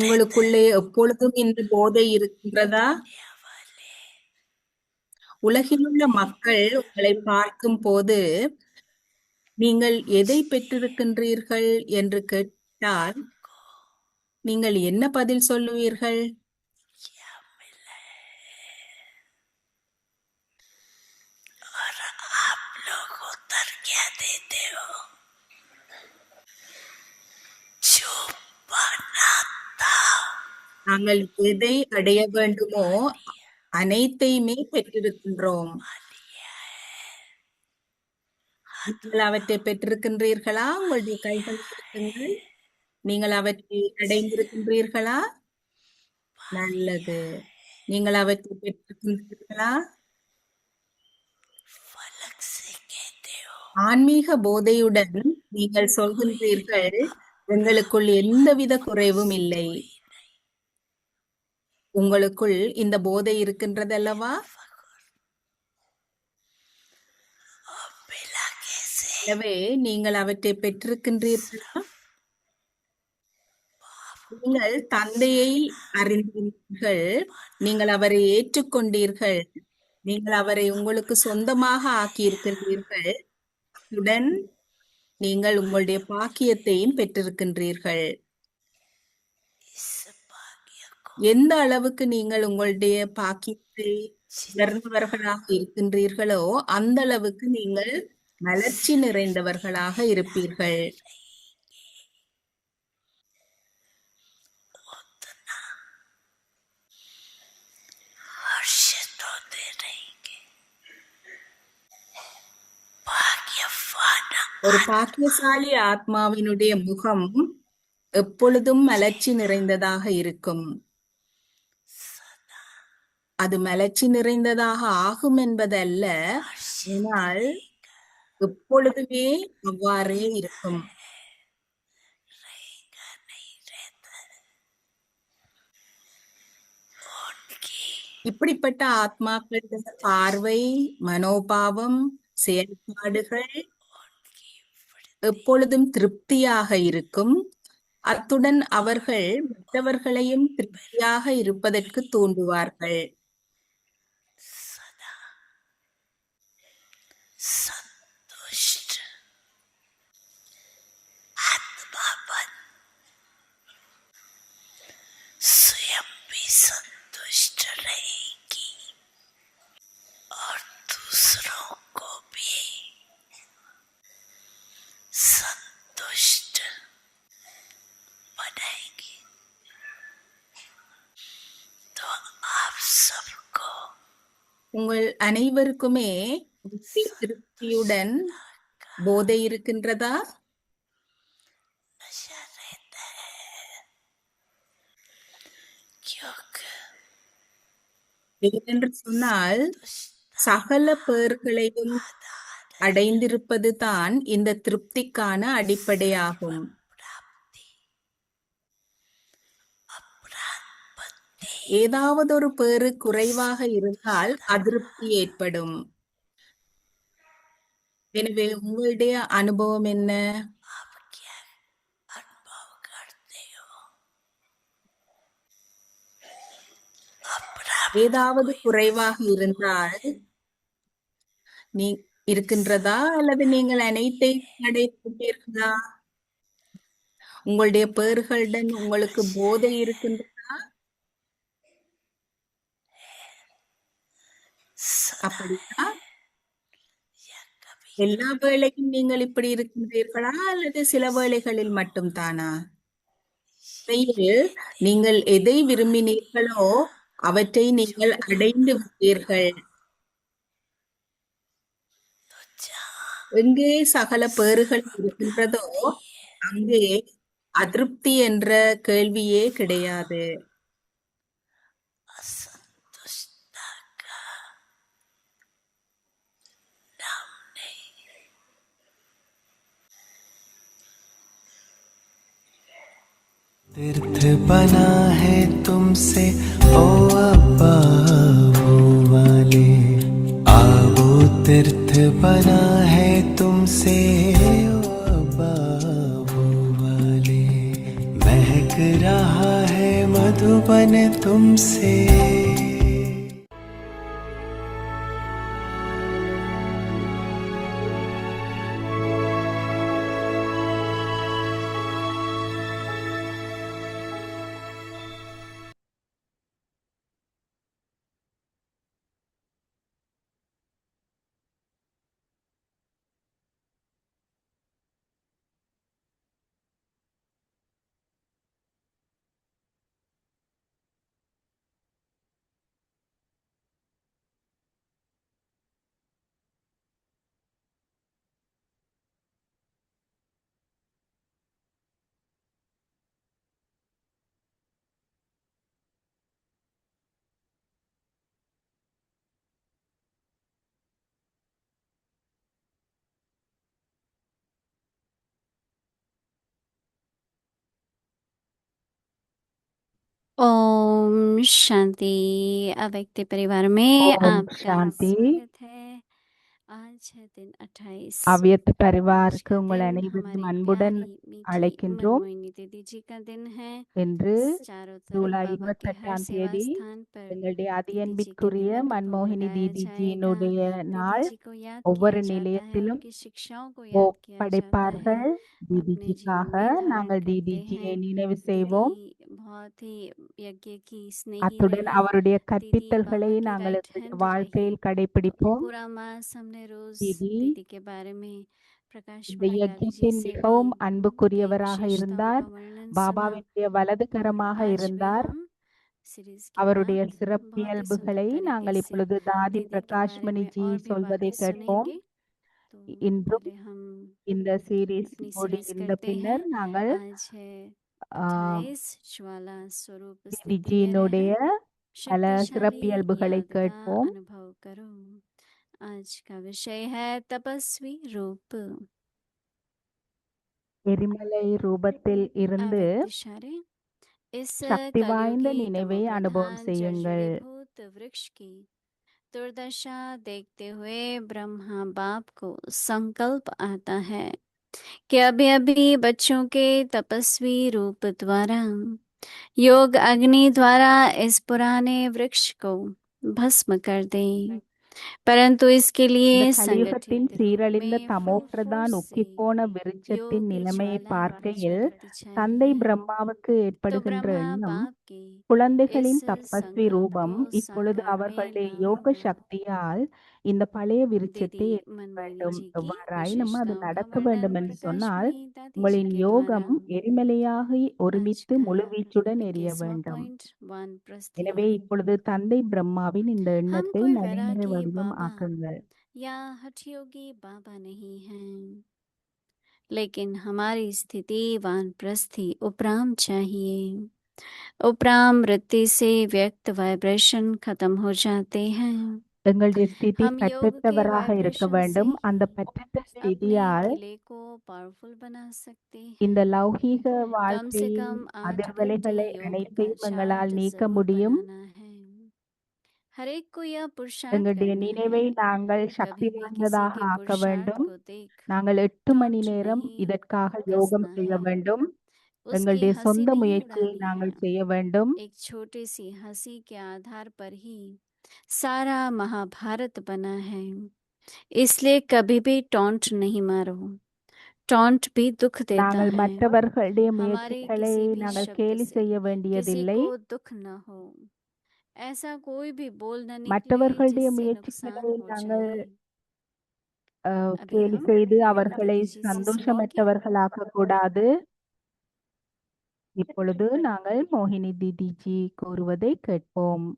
உங்களுக்குள்ளே எப்பொழுதும் இந்த போதை இருக்கின்றதா? உலகிலுள்ள மக்கள் உங்களை பார்க்கும் போது நீங்கள் எதை பெற்றிருக்கின்றீர்கள் என்று கேட்டால் நீங்கள் என்ன பதில் சொல்லுவீர்கள்? நாங்கள் எதை அடைய வேண்டுமோ அனைத்தையுமே பெற்றிருக்கின்றோம். நீங்கள் அவற்றை பெற்றிருக்கின்றீர்களா? உங்களுடைய கைகள் இருக்குங்கள். நீங்கள் அவற்றை அடைந்திருக்கின்றீர்களா? நல்லது. நீங்கள் அவற்றை பெற்றிருக்கின்றீர்களா? ஆன்மீக போதையுடன் நீங்கள் சொல்கின்றீர்கள், எங்களுக்குள் எந்தவித குறைவும் இல்லை. உங்களுக்குள் இந்த போதை இருக்கின்றதல்லவா? எனவே நீங்கள் அவற்றை பெற்றிருக்கின்றீர்களா? நீங்கள் தந்தையை அறிந்தீர்கள், நீங்கள் அவரை ஏற்றுக்கொண்டீர்கள், நீங்கள் அவரை உங்களுக்கு சொந்தமாக ஆக்கியிருக்கின்றீர்கள். உடன் நீங்கள் உங்களுடைய பாக்கியத்தையும் பெற்றிருக்கின்றீர்கள். எந்த அளவுக்கு நீங்கள் உங்களுடைய பாக்கியத்தை உணர்ந்தவர்களாக இருக்கின்றீர்களோ அந்த அளவுக்கு நீங்கள் மலர்ச்சி நிறைந்தவர்களாக இருப்பீர்கள். ஒரு பாக்கியசாலி ஆத்மாவினுடைய முகம் எப்பொழுதும் மலர்ச்சி நிறைந்ததாக இருக்கும். அது மலர்ச்சி நிறைந்ததாக ஆகும் என்பதல்ல, ஆனால் எப்பொழுதுமே அவ்வாறே இருக்கும். இப்படிப்பட்ட ஆத்மாக்களுடைய பார்வை, மனோபாவம், செயல்பாடுகள் எப்பொழுதும் திருப்தியாக இருக்கும். அத்துடன் அவர்கள் மற்றவர்களையும் திருப்தியாக இருப்பதற்கு தூண்டுவார்கள். உங்கள் அனைவருக்குமே திருப்தியுடன் போதை இருக்கின்றதா? என்று சொன்னால் சகல பேர்களையும் அடைந்திருப்பது தான் இந்த திருப்திக்கான அடிப்படையாகும். ஏதாவது ஒரு பேறு குறைவாக இருந்தால் அதிருப்தி ஏற்படும். எனவே உங்களுடைய அனுபவம் என்ன? ஏதாவது குறைவாக இருந்தால் நீ இருக்கின்றதா அல்லது நீங்கள் அனைத்தை அடைந்துள்ளீர்களா? உங்களுடைய பேர்களுடன் உங்களுக்கு போதை இருக்கின்றதா? அப்படியா? எல்லா வேளையும் நீங்கள் இப்படி இருக்கின்றீர்களா அல்லது சில வேளைகளில் மட்டும் தானா? நீங்கள் எதை விரும்பினீர்களோ அவற்றை நீங்கள் அடைந்து விட்டீர்கள். எங்கே சகல பேறுகள் இருக்கின்றதோ அங்கே அதிருப்தி என்ற கேள்வியே கிடையாது. तीर्थ बना है तुमसे ओ अब्बा वो वाले, आओ तीर्थ बना है तुमसे ओ अब्बा वो रहा है मधुबन तुमसे। ओम शांति। अव्यक्त परिवार में ओम आपका சாந்தி. स्वागत है। आज है दिन 28। அவ்யத் आज பரிவாருக்கு का உங்கள் दिन அனைவரையும் हमारी அன்புடன் प्यारी मीठी அழைக்கின்றோம். मनमोहिनी दीदी जी का दिन है। இன்று चारों तरफ ஜூலை बाबा के हर 28ஆம் सेवा தேதி स्थान पर எங்களுடைய दीदी जी के அதியன்பிற்குரிய निमित्त को மன்மோகினி बुलाया जाएगा। தீதிஜியினுடைய दीदी நாள். जी को याद ஒவ்வொரு किया जाता है, நிலையத்திலும் उनकी शिक्षाओं को याद किया जाता है। படைப்பார்கள். अपने जीवन தீதிஜிக்காக में धारण நாங்கள் करते தீதிஜியை हैं। நினைவு செய்வோம். दीदी बहुत ही यज्ञ की स्नेही அத்துடன் रही। அவருடைய दीदी கற்பித்தல்களை बाबा की நாங்கள் राइट எங்களுடைய हैंड रही। வாழ்க்கையில் கடைபிடிப்போம். पूरा मास हमने रोज दीदी दीदी के बारे में प्रकाश இந்த महाकाली जी யஜ்ஞத்தின் से भी மிகவும் कई அன்புக்குரியவராக विशेषताओं இருந்தார். का वर्णन सुना। பாபாவினுடைய வலதுகரமாக आज भी இருந்தார். हम सीरीज के அவருடைய बाद बहुत ही சிறப்பியல்புகளை सुंदर நாங்கள் तरीके से இப்பொழுது தாதி दीदी के பிரகாஷ் बारे में மணிஜி और भी சொல்வதை बातें கேட்போம். सुनेंगे। तो இன்றும் पहले हम இந்த சீரீஸ் अपनी सीरीज முடிந்த करते हैं। பின்னர் நாங்கள் आज है ஆஹ், 28 ज्वाला स्वरूप स्थिति में தீதிஜியினுடைய रहे। பல शक्तिशाली சிறப்பியல்புகளை याद का கேட்போம். अनुभव करो। आज का विषय है तपस्वी रूप। எரிமலை ரூபத்தில் இருந்து अव्यक्त इशारे। इस சக்தி வாய்ந்த कलयुगी நினைவை அனுபவம் तमोप्रधान செய்யுங்கள். जर्जरीभूत वृक्ष की दुर्दशा देखते हुए ब्रह्मा बाप को संकल्प आता है कि अभी अभी बच्चों के तपस्वी रूप द्वारा योग अग्नि द्वारा इस पुराने वृक्ष को भस्म कर दे, परंतु इसके இந்த लिए கலியுகத்தின் संगठित रूप சீரழிந்த में फुल தமோப்பிரதான் फोर्स से உக்கிப்போன விருட்சத்தின் योग நிலைமையை ज्वाला பார்க்கையில் प्रज्वलित தந்தை चाहिए। பிரம்மாவுக்கு तो ஏற்படுகின்ற ब्रह्मा எண்ணம், बाप के குழந்தைகளின் इस தபஸ்வி संकल्प ரூபம் को இப்பொழுது साकार में அவர்களுடைய लाने யோக को சக்தியால் இந்த பழைய दीदी விருட்சத்தை எட்ட मनमोहिनी வேண்டும். जी की எவ்வாறாய் நம்ம அது विशेषताओं का நடக்க वर्णन வேண்டும் என்று प्रकाश சொன்னால், मणि दादी जी உங்களின் के द्वारा। யோகம் எரிமலையாகி आज ஒருமித்து का முழுவீச்சுடன் எரிய 21वां வேண்டும். पॉइंट वानप्रस्थी। எனவே இப்பொழுது தந்தை பிரம்மாவின் இந்த हम எண்ணத்தை कोई நடைமுறை वैरागी வடிவம் बाबा ஆக்குங்கள். या हठयोगी बाबा नहीं हैं, लेकिन हमारी स्थिति वानप्रस्थी उपराम चाहिए। उपराम वृत्ति से व्यक्त वाइब्रेशन खत्म हो जाते हैं। எங்களுடைய ஸ்திதி हम योग के பற்றற்றவராக இருக்க वाइब्रेशन से வேண்டும். அந்த பற்றற்ற अपने ஸ்திதியால் किले को पावरफुल बना सकते இந்த हैं। லௌகீக कम से வாழ்க்கையின் कम 8 घंटे அதிர்வலைகளை योग का அனைத்தையும் எங்களால் चार्ट நீக்க जरूर முடியும். बनाना है। हर एक को यह पुरुषार्थ எங்களுடைய करना है। நினைவை நாங்கள் சக்தி कभी भी किसी வாய்ந்ததாக के ஆக்க पुरुषार्थ வேண்டும். को देख நாங்கள் 8 மணி टॉन्ट நேரம் नहीं இதற்காக யோகம் कसना செய்ய है। வேண்டும். उसकी எங்களுடைய हंसी சொந்த नहीं முயற்சியை उड़ानी நாங்கள் है। செய்ய வேண்டும். एक छोटी सी हंसी के आधार पर ही सारा महाभारत बना है। इसलिए कभी भी टॉन्ट नहीं मारो। टॉन्ट भी दुख देता நாங்கள் है। மற்றவர்களுடைய हमारे முயற்சிகளை किसी भी நாங்கள் शब्द கேலி से செய்ய किसी வேண்டியதில்லை. को दुख न हो, ऐसा कोई भी बोल न निकले மற்றவர்களுடைய जिससे முயற்சிகளை नुकसान हो நாங்கள் जाए। अभी கேலி हम செய்து मनमोहिनी அவர்களை दीदी जी से सुनेंगे। சந்தோஷமற்றவர்களாக்க கூடாது. இப்பொழுது நாங்கள் மோகினி தீதிஜி கூறுவதை கேட்போம்.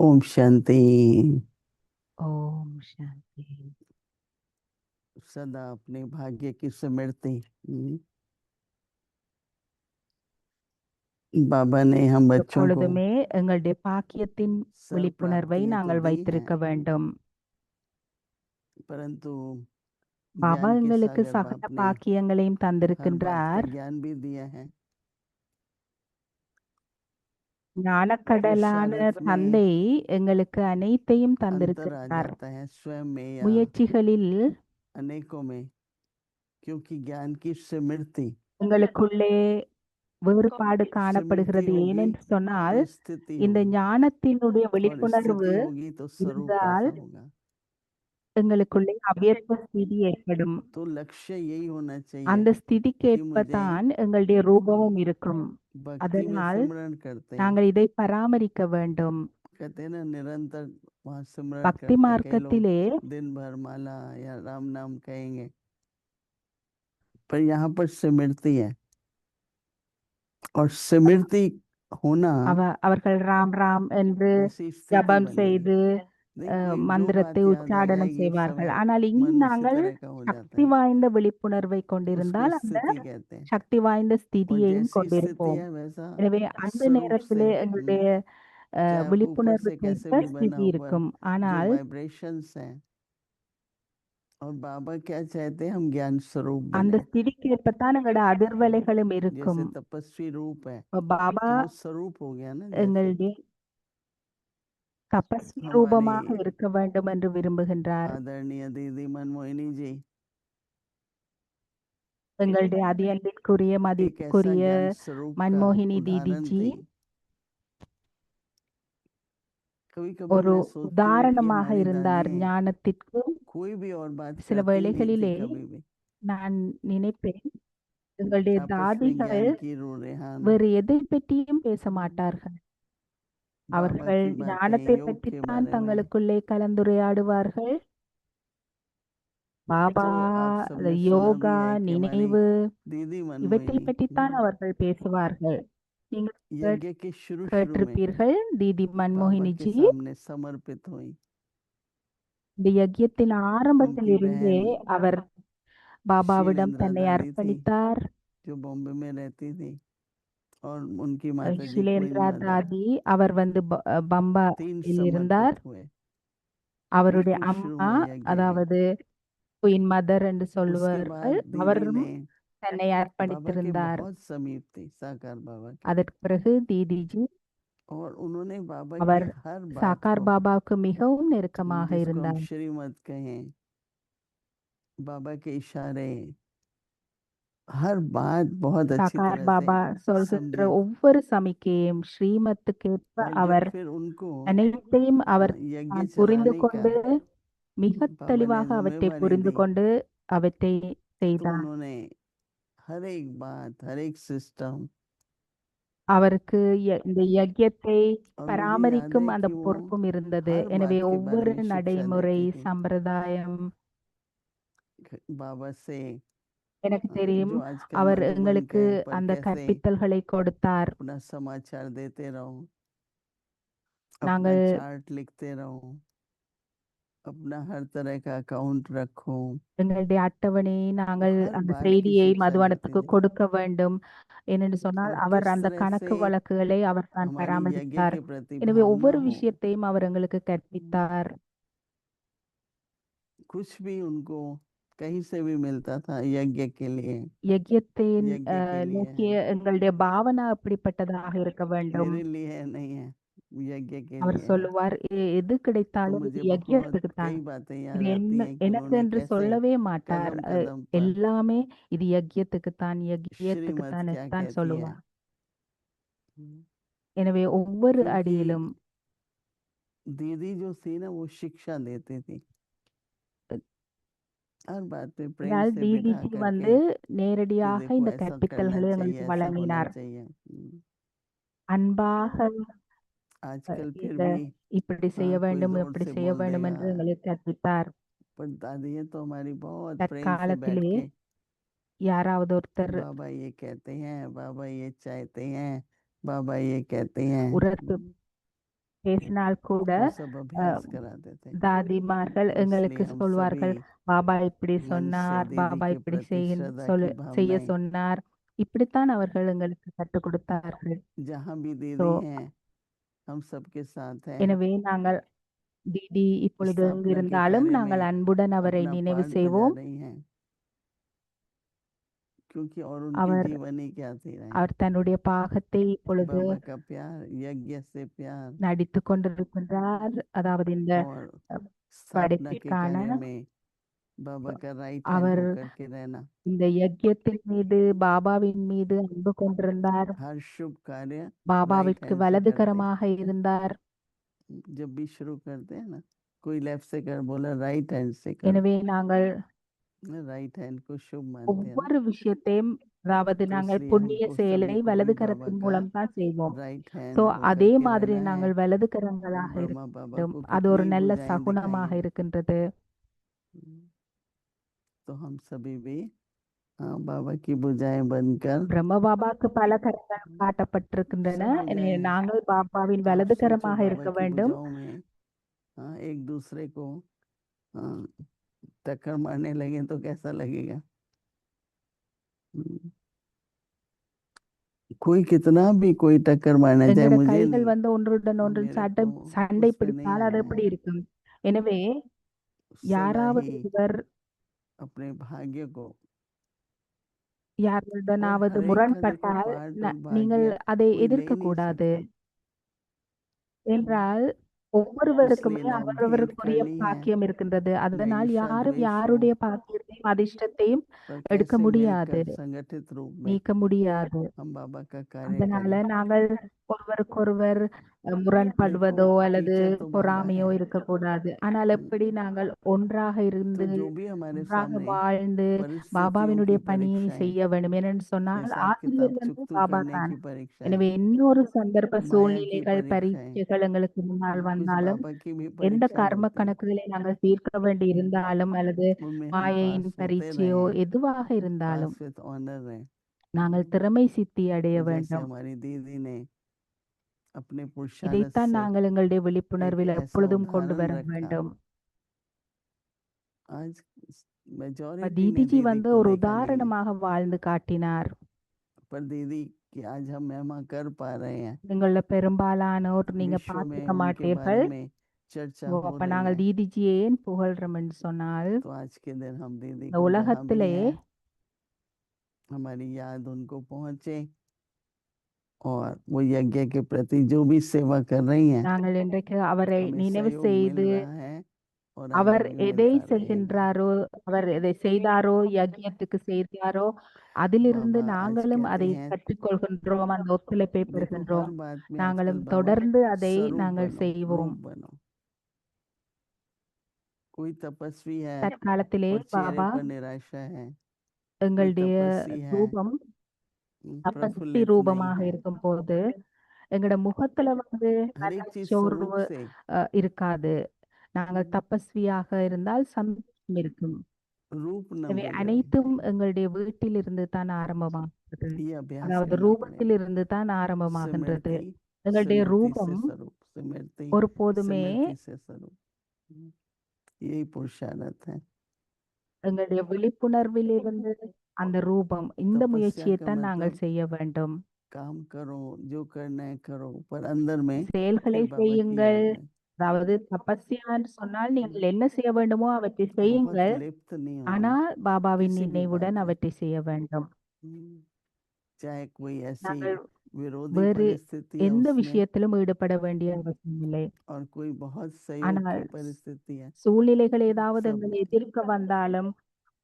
ओम शांति। ओम शांति। सदा अपने भाग्य की स्मृति। बाबा ने हम बच्चों को எப்பொழுதுமே எங்களுடைய பாக்கியத்தின் सर्व விழிப்புணர்வை प्राप्तियां तो நாங்கள் दी हैं, வைத்திருக்க வேண்டும். परंतु பாபா ज्ञान के எங்களுக்கு सागर சகல बाप ने பாக்கியங்களையும் हर बात தந்திருக்கின்றார். का ज्ञान भी दिया है। ஞானக்கடலான पुरुषार्थ में தந்தை எங்களுக்கு அனைத்தையும் अंतर आ தந்திருக்கின்றார். जाता है स्वयं में या முயற்சிகளில் अनेकों में, क्योंकि ज्ञान की स्मृति எங்களுக்குள்ளே வேறுபாடு स्मृति காணப்படுகிறது. होगी ஏனென்று சொன்னால் तो स्थिति இந்த होगी, ஞானத்தினுடைய और விழிப்புணர்வு स्थिति होगी तो स्वरूप இருந்தால் कैसा होगा। எங்களுக்குள்ளே அவ்வியக்த ஸ்திதி ஏற்படும். तो लक्ष्य यही होना அந்த चाहिए ஸ்திதிக்கு कि मुझे ஏற்பதான் எங்களுடைய ரூபமும் இருக்கும். भक्ति में அதனால் सिमरण करते हैं, நாங்கள் இதை பராமரிக்க வேண்டும். कहते हैं ना निरंतर वहाँ सिमरण பக்தி करते हैं। कई लोग மார்க்கத்திலே दिन भर माला या राम नाम कहेंगे, पर यहाँ पर सिमरती है, और सिमरती होना அவர்கள் ராம் ராம் என்று वैसी स्थिति ஜபம் बनेगी। செய்து देखिए कोई जो மந்திரத்தை बात याद आ உச்சாடனம் जाएगी, செய்வார்கள். समय ஆனால் இங்கு मन उसी நாங்கள் तरह का हो जाता சக்தி है, வாய்ந்த விழிப்புணர்வை उसको கொண்டிருந்தால் அந்த स्थिति कहते हैं। சக்தி வாய்ந்த और ஸ்திதியையும் जैसी स्थिति கொண்டிருப்போம். है वैसा எனவே அந்த स्वरूप நேரத்திலே से எங்களுடைய चाहे आप ऊपर விழிப்புணர்வுக்கு से कैसे ஏற்ப भी ஸ்திதி बना, ऊपर இருக்கும். जो ஆனால் वाइब्रेशंस हैं, और बाबा क्या चाहते हैं, हम ज्ञान स्वरूप அந்த बने। ஸ்திதிக்கு ஏற்பத்தான் எங்களோட அதிர்வலைகளும் இருக்கும். जैसे तपस्वी रूप है இப்ப பாபா तो वो स्वरूप हो गया ना, जैसे எங்களுடைய தபஸ்வி हमारी ரூபமாக இருக்க வேண்டும் என்று விரும்புகின்றார். आदरणीय दीदी मनमोहिनी जी எங்களுடைய அதியன்பிற்குரிய एक ऐसा மதிப்புக்குரிய ज्ञान स्वरूप का மன்மோகினி उदाहरण தீதிஜி थी। कभी कभी ஒரு मैं सोचती हूँ कि உதாரணமாக हमारी இருந்தார் दादी ஞானத்திற்கு. कोई भी और बात சில करती नहीं थी வேளைகளிலே कभी भी, நான் நினைப்பேன், எங்களுடைய आपस में தாதிகள் ज्ञान की रू रेहान, வேறு எதை பற்றியும் பேச மாட்டார்கள். बाबा அவர்கள் की बातें, ஞானத்தை योग के பற்றித்தான் बारे में। தங்களுக்குள்ளே கலந்துரையாடுவார்கள். பாபா, तो आप सबने सुना भी யோகா, है कि हमारी நினைவு दीदी இவற்றை मनमोहिनी பற்றித்தான் அவர்கள் பேசுவார்கள். நீங்கள் यज्ञ के शुरू में கேட்டிருப்பீர்கள். தீதி बाबा के மன்மோகினிஜி सामने समर्पित हुई। இந்த யஜ்யத்தின் ஆரம்பத்தில் उनकी இருந்தே बहन அவர் பாபாவிடம் शीलेंद्रा தன்னை दादी थी அர்ப்பணித்தார். जो बॉम्बे में रहती थी, और उनकी माता जी ஷிலேந்திரா क्वीन मदर தாதி அவர் வந்து 3 பம்பாயில் இருந்தார். समर्पित हुए। அவருடைய बिल्कुल शुरू அம்மா, में यज्ञ के। அதாவது குயின் மதர் என்று उसके சொல்வார்கள், बाद दीदी அவரும் ने தன்னை बाबा के அர்ப்பணித்திருந்தார். बहुत समीप थी, साकार बाबा के, அதற்கு பிறகு தீதிஜி और उन्होंने बाबा की அவர் हर बात சாக்கார் को, பாபாவுக்கு மிகவும் நெருக்கமாக जिसको हम இருந்தார். श्रीमत कहें, बाबा के इशारे, हर बात बहुत अच्छी சாக்கார் तरह பாபா से சொல்கின்ற समझी। ஒவ்வொரு சமிக்கையும் ஸ்ரீமத்துக்கேற்ப और जब அவர் फिर उनको அனைத்தையும் அவர் यज्ञ தான் புரிந்து चलाने கொண்டு का மிக बाबा ने தெளிவாக அவற்றை जिम्मेवारी புரிந்து दी, கொண்டு அவற்றை तो செய்தார். उन्होंने हर एक बात, हर एक सिस्टम, அவருக்கு இந்த யஜ்யத்தை और मुझे याद பராமரிக்கும் है அந்த कि वो பொறுப்பும் இருந்தது. हर எனவே बात के बारे ஒவ்வொரு में शिक्षा நடைமுறை देती थी। சம்பிரதாயம் बाबा से எனக்கு தெரியும். जो आजकल அவர் मधुबन எங்களுக்கு कहें, पर அந்த कैसे கற்பித்தல்களை கொடுத்தார். अपना समाचार देते रहो, अपना நாங்கள் चार्ट लिखते रहो, अपना हर तरह का अकाउंट रखो, எங்களுடைய அட்டவணையை वो நாங்கள் हर அந்த बात की செய்தியை शिक्षा देती மதுவனத்துக்கு थी। கொடுக்க வேண்டும் என்று சொன்னால் और அவர் किस அந்த तरह கணக்கு से வழக்குகளை அவர் தான் हमारी यज्ञ பராமரித்தார். के प्रति எனவே भावना ஒவ்வொரு हो, விஷயத்தையும் அவர் எங்களுக்கு கற்பித்தார். कुछ भी उनको कहीं से भी मिलता था यज्ञ के लिए, யஜ்யத்தின் यज्ञ के लिए நோக்கிய है, எங்களுடைய பாவனா அப்படிப்பட்டதாக இருக்க வேண்டும். मेरे लिए नहीं है, यज्ञ के அவர் लिए है। சொல்லுவார், எது तो கிடைத்தாலும் இது मुझे बहुत யஜ்யத்துக்கு தான். कई बातें இது याद आती என்ன हैं कि எனக்கு उन्होंने என்று कैसे சொல்லவே மாட்டார். कदम कदम पर எல்லாமே இது யஜ்யத்துக்கு தான், யஜ்யத்துக்கு श्रीमत தான் क्या தான் कहती है। சொல்லுவார். எனவே ஒவ்வொரு क्योंकि அடியிலும் दीदी जो थी ना, वो शिक्षा देती थी, हर बात पे प्रेम ஆனால் से बिठा தீதிஜி வந்து करके कि நேரடியாக देखो இந்த ऐसा करना கற்பித்தல்களை चाहिए, எங்களுக்கு ऐसा होना வழங்கினார். चाहिए। அன்பாக आजकल फिर இத भी இப்படி செய்ய हाँ कोई வேண்டும், जोर இப்படி से செய்ய बोल வேண்டும் देगा, என்று எங்களுக்கு கற்பித்தார். पर दादी है तो हमारी बहुत प्रेम से बैठ தற்காலத்திலே के யாராவது ஒருத்தர் बाबा ये कहते हैं, बाबा ये चाहते हैं, बाबा ये कहते हैं, உரத்து பேசினால் கூட वो सब अभ्यास कराते थे। தாதிமார்கள் எங்களுக்கு इसलिए हम சொல்வார்கள், सभी பாபா இப்படி मन से சொன்னார், दीदी பாபா के இப்படி प्रति श्रद्धा की செய்ய भावनाएं சொன்னார். இப்படித்தான் அவர்கள் எங்களுக்கு கற்றுக் கொடுத்தார்கள். जहाँ भी ஸோ दीदी हैं हम सबके साथ हैं। எனவே நாங்கள் தீதி இப்பொழுது எங்கு स्थापना के இருந்தாலும் कार्य நாங்கள் में அன்புடன் அவரை अपना நினைவு पार्ट बजा செய்வோம். रही हैं, क्योंकि और उनकी அவர் जीवन ही क्या थी रहे। அவர் தன்னுடைய பாகத்தை இப்பொழுது बाबा का प्यार, यज्ञ से प्यार நடித்து கொண்டிருக்கின்றார். அதாவது இந்த और அஹ், स्थापना के படைப்பிற்கான कार्य में बाबा का राइट हैंड அவர் होकर के रहना। இந்த யஜ்யத்தின் மீது பாபாவின் மீது அன்பு கொண்டிருந்தார். हर शुभ कार्य राइट பாபாவிற்கு हैंड से करते। வலதுகரமாக இருந்தார். जब भी शुरू करते हैं ना, कोई लेफ्ट से कर बोला राइट हैंड से कर, எனவே நாங்கள் राइट हैंड को शुभ मानते हैं ना, ஒவ்வொரு விஷயத்தையும் அதாவது तो நாங்கள் इसलिए புண்ணிய हमको செயலை सभी को வலது भी बाबा கரத்தின் का மூலம் தான் செய்வோம். राइट हैंड ஸோ होकर அதே के மாதிரி रहना है। நாங்கள் வலது கரங்களாக இருக்க ब्रह्मा बाबा வேண்டும். को அது ஒரு कितनी நல்ல बुझाएं சகுனமாக दिखाई, இருக்கின்றது. तो हम सभी भी बाबा की बुझाएं बनकर பிரம்ம பாபாக்கு பல கரங்கள் காட்டப்பட்டிருக்கின்றன. सब எனவே बुझाएं। நாங்கள் பாபாவின் आप வலது सोचो கரமாக बाबा இருக்க की வேண்டும். बुझाओं में एक दूसरे को टक्कर मारने लगे तो कैसा लगेगा। कोई कितना भी कोई टक्कर मारना चाहे, எங்களோட मुझे கைகள் नहीं, வந்து ஒன்றுடன் ஒன்று मेरे சண்டை को சண்டை उससे नहीं பிடித்தால் அது आना எப்படி है। இருக்கும்? எனவே सदा யாராவது ही ஒருவர் अपने भाग्य को, और யாருடனாவது हर एक का देखो முரண்பட்டால் पार्ट நீங்கள் भाग्य அதை कोई ले எதிர்க்க नहीं கூடாது. सकता। என்றால் ஒவ்வொருவருக்குமே इसलिए ना भेंट அவரவருக்குரிய करनी है, பாக்கியம் இருக்கின்றது. ना அதனால் ईर्षा யாரும் द्वेष हो, யாருடைய பாக்கியத்தையும் அதிர்ஷ்டத்தையும் पर எடுக்க कैसे முடியாது, मिलकर संगठित रूप में நீக்க முடியாது. हम बाबा का कार्य அதனால करें। நாங்கள் ஒருவருக்கொருவர் देखो முரண்படுவதோ அல்லது टीचर तो बाबा பொறாமையோ है, இருக்கக்கூடாது. ஆனால் எப்படி நாங்கள் ஒன்றாக तो இருந்து जो भी हमारे ஒன்றாக सामने வாழ்ந்து परिस्थितियों பாபாவினுடைய की பணியை परीक्षाएं, செய்ய வேண்டும். ஏனென்று சொன்னால் हिसाब ஆசிரியர் किताब வந்து चुकतू பாபா करने தான். की परीक्षाएं, எனவே இன்னொரு சந்தர்ப்ப माया की சூழ்நிலைகள் परीक्षाएं, பரீட்சைகள் எங்களுக்கு முன்னால் कुछ வந்தாலும் बाबा की भी எந்த परीक्षाएं கர்ம होती हैं, கணக்குகளை நாங்கள் தீர்க்க வேண்டி இருந்தாலும் அல்லது उनमें हम மாயையின் पास होते பரீட்சையோ रहें, எதுவாக இருந்தாலும் पास विथ ऑनर रहें। நாங்கள் திறமை சித்தி அடைய तो जैसे வேண்டும். हमारी दीदी ने अपने पुरुषार्थ இதைத்தான் से நாங்கள் எங்களுடைய एक விழிப்புணர்வில் ऐसा எப்பொழுதும் கொண்டு उदाहरण வர रखा। வேண்டும். आज मेजॉरिटी ने தீதிஜி दीदी வந்து को ஒரு देखा नहीं, உதாரணமாக வாழ்ந்து காட்டினார். पर दीदी की आज हम महिमा कर पा रहे हैं। எங்கள பெரும்பாலானோர் நீங்க विश्व में பார்த்திருக்க उनके மாட்டீர்கள். बारे में चर्चा ஓ, हो அப்ப रही நாங்கள் है, தீதிஜியை ஏன் புகழ்றோம் என்று சொன்னால் तो आज के दिन हम दीदी இந்த को जहाँ भी உலகத்திலே हैं हमारी याद उनको पहुंचे, और वो यज्ञ के प्रति जो भी सेवा कर रही हैं நாங்கள் இன்றைக்கு அவரை हमें நினைவு सहयोग செய்து मिल रहा है और அவர் आगे भी எதை मिलता रहेगा। செய்கின்றாரோ, அவர் எதை செய்தாரோ, யஜ்யத்துக்கு செய்தாரோ, அதிலிருந்து बाबा आज நாங்களும் कहते அதை हैं, கற்றுக்கொள்கின்றோம், அந்த ஒத்துழைப்பை देखो हर பெறுகின்றோம். बात में आजकल நாங்களும் बाबा தொடர்ந்து அதை स्वरूप நாங்கள் बनो, செய்வோம். रूप बनो। कोई तपस्वी है தற்காலத்திலே और चेहरे பாபா पर निराशा है, कोई எங்களுடைய तपस्वी है ரூபம் தபஸ்வி प्रफुल्लित नहीं ரூபமாக है। இருக்கும் போது எங்களோட முகத்துல வந்து हर நல்ல एक चीज சோர்வு स्वरूप से இருக்காது. நாங்கள் தபஸ்வியாக இருந்தால் சந்தோஷம் இருக்கும். रूप न எனவே बदले, அனைத்தும் எங்களுடைய வீட்டில் இருந்து தான் ஆரம்பமாகிறது. ये अभ्यास அதாவது करना ரூபத்தில் पड़ेगा। இருந்து தான் ஆரம்பமாகின்றது. सिमरती எங்களுடைய सिमरती से ரூபம் स्वरूप, सिमरती ஒருபோதுமே सिमरती से स्वरूप, यही पुरुषार्थ है। எங்களுடைய விழிப்புணர்வில் இருந்து அந்த ரூபம், இந்த तपस्या முயற்சியை का தான் நாங்கள் मतलब செய்ய வேண்டும். काम करो, जो करना है करो, पर अंदर में செயல்களை फिर बाबा की செய்யுங்கள். याद में அதாவது தபஸ்யான்னு சொன்னால் நீங்கள் என்ன செய்ய வேண்டுமோ அவற்றை बहुत செய்யுங்கள், लिप्त नहीं होना ஆனால் பாபாவின் किसी भी நினைவுடன் बात में। அவற்றை செய்ய வேண்டும். चाहे कोई ऐसी நாங்கள் विरोधी வேறு परिस्थिति है எந்த उसमें, விஷயத்திலும் ஈடுபட வேண்டிய அவசியம் இல்லை. और कोई बहुत सहयोग ஆனால் की परिस्थिति है, சூழ்நிலைகள் ஏதாவது सब எங்களை எதிர்க்க வந்தாலும்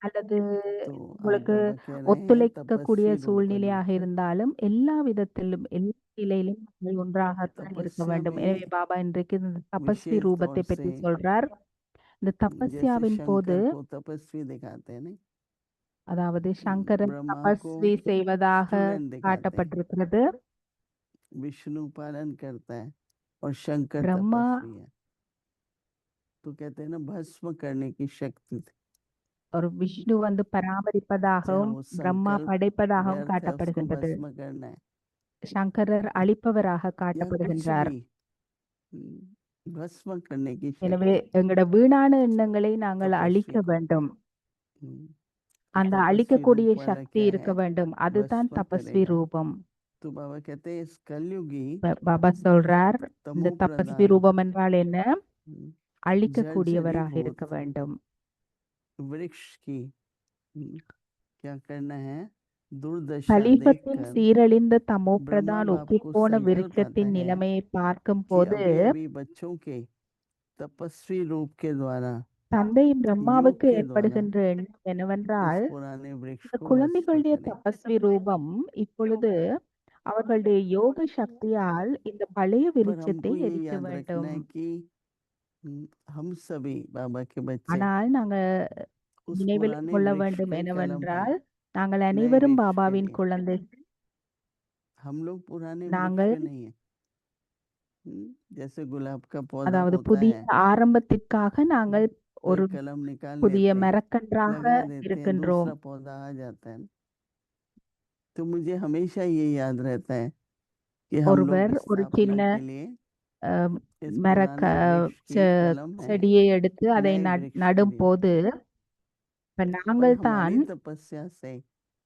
அல்லது तो आज உங்களுக்கு बाबा कह रहे हैं ஒத்துழைக்கக்கூடிய तपस्वी रूप சூழ்நிலையாக बनो। இருந்தாலும் எல்லா விதத்திலும் எல்லா நிலையிலும் நீங்கள் ஒன்றாகத்தான் இருக்க तपस्या வேண்டும். में எனவே பாபா இன்றைக்கு இந்த தபஸ்வி विशेष ரூபத்தை तौर பற்றி से சொல்றார். இந்த जैसे தபஸ்யாவின் போது शंकर को तपस्वी दिखाते हैं नहीं, அதாவது சங்கரன் ब्रह्मा को தபஸ்வி செய்வதாக स्टूडेंट दिखाते हैं, காட்டப்பட்டிருக்கிறது. विष्णु पालन करता है और शंकर பிரம்மா तपस्वी है। तो कहते हैं ना भस्म करने की शक्ति थी, ஒரு விஷ்ணு வந்து चाहे பராமரிப்பதாகவும் वो பிரம்மா संकल्प படைப்பதாகவும் व्यर्थ है उसको காட்டப்படுகின்றது. भस्म करना है, சங்கரர் அழிப்பவராக या कुछ காட்டப்படுகின்றார். भी भस्म करने की எனவே शक्ति எங்களோட வீணான எண்ணங்களை நாங்கள் तपस्वी அழிக்க को। வேண்டும். அந்த तपस्वी அழிக்கக்கூடிய रूप वाला சக்தி क्या இருக்க है, வேண்டும். அதுதான் भस्म தபஸ்வி करेगा। ரூபம். तो बाबा कहते हैं इस कलयुगी பாபா சொல்றார், இந்த तमो தபஸ்வி प्रधान ரூபம் என்றால் என்ன? जर्जरी அழிக்கக்கூடியவராக இருக்க भूत வேண்டும். वृक्ष की क्या करना है, दुर्दशा கலிபத்தின் देखकर சீரழிந்த ब्रह्मा தமோபிரதான் बाप को உக்கிப்போன संकल्प आता விருட்சத்தின் है நிலைமையை பார்க்கும் कि போது अभी अभी बच्चों के तपस्वी रूप के द्वारा தந்தை योग பிரம்மாவுக்கு के द्वारा ஏற்படுகின்ற எண்ணம் इस என்னவென்றால், पुराने वृक्ष இந்த को भस्म குழந்தைகளுடைய करें। தபஸ்வி ரூபம் இப்பொழுது அவர்களுடைய யோக சக்தியால் இந்த பழைய पर விருட்சத்தை हमको ये எரிக்க याद रखना வேண்டும். है कि हम सभी बाबा के बच्चे ஆனால் நாங்க उस நினைவில் पुराने கொள்ள वृक्ष வேண்டும் के कलम हैं, என்னவென்றால், நாங்கள் नए அனைவரும் वृक्ष के பாபாவின் लिए। குழந்தை. हम लोग पुराने वृक्ष நாங்கள் पे नहीं है। जैसे गुलाब का पौधा அதாவது होता புதிய है, ஆரம்பத்திற்காக நாங்கள் तो ஒரு एक कलम निकाल புதிய लेते हैं, மரக்கன்றாக लगा देते हैं, இருக்கின்றோம். दूसरा पौधा आ जाता है। तो मुझे हमेशा ये याद रहता है कि हम लोग ஒருவர் ஒரு स्थापना சின்ன के लिए அஹ், इस மர पुराने वृक्ष की कलम है, செடியை எடுத்து அதை नए वृक्ष के நடும் लिए। போது இப்ப पर நாங்கள் தான் हमारी तपस्या से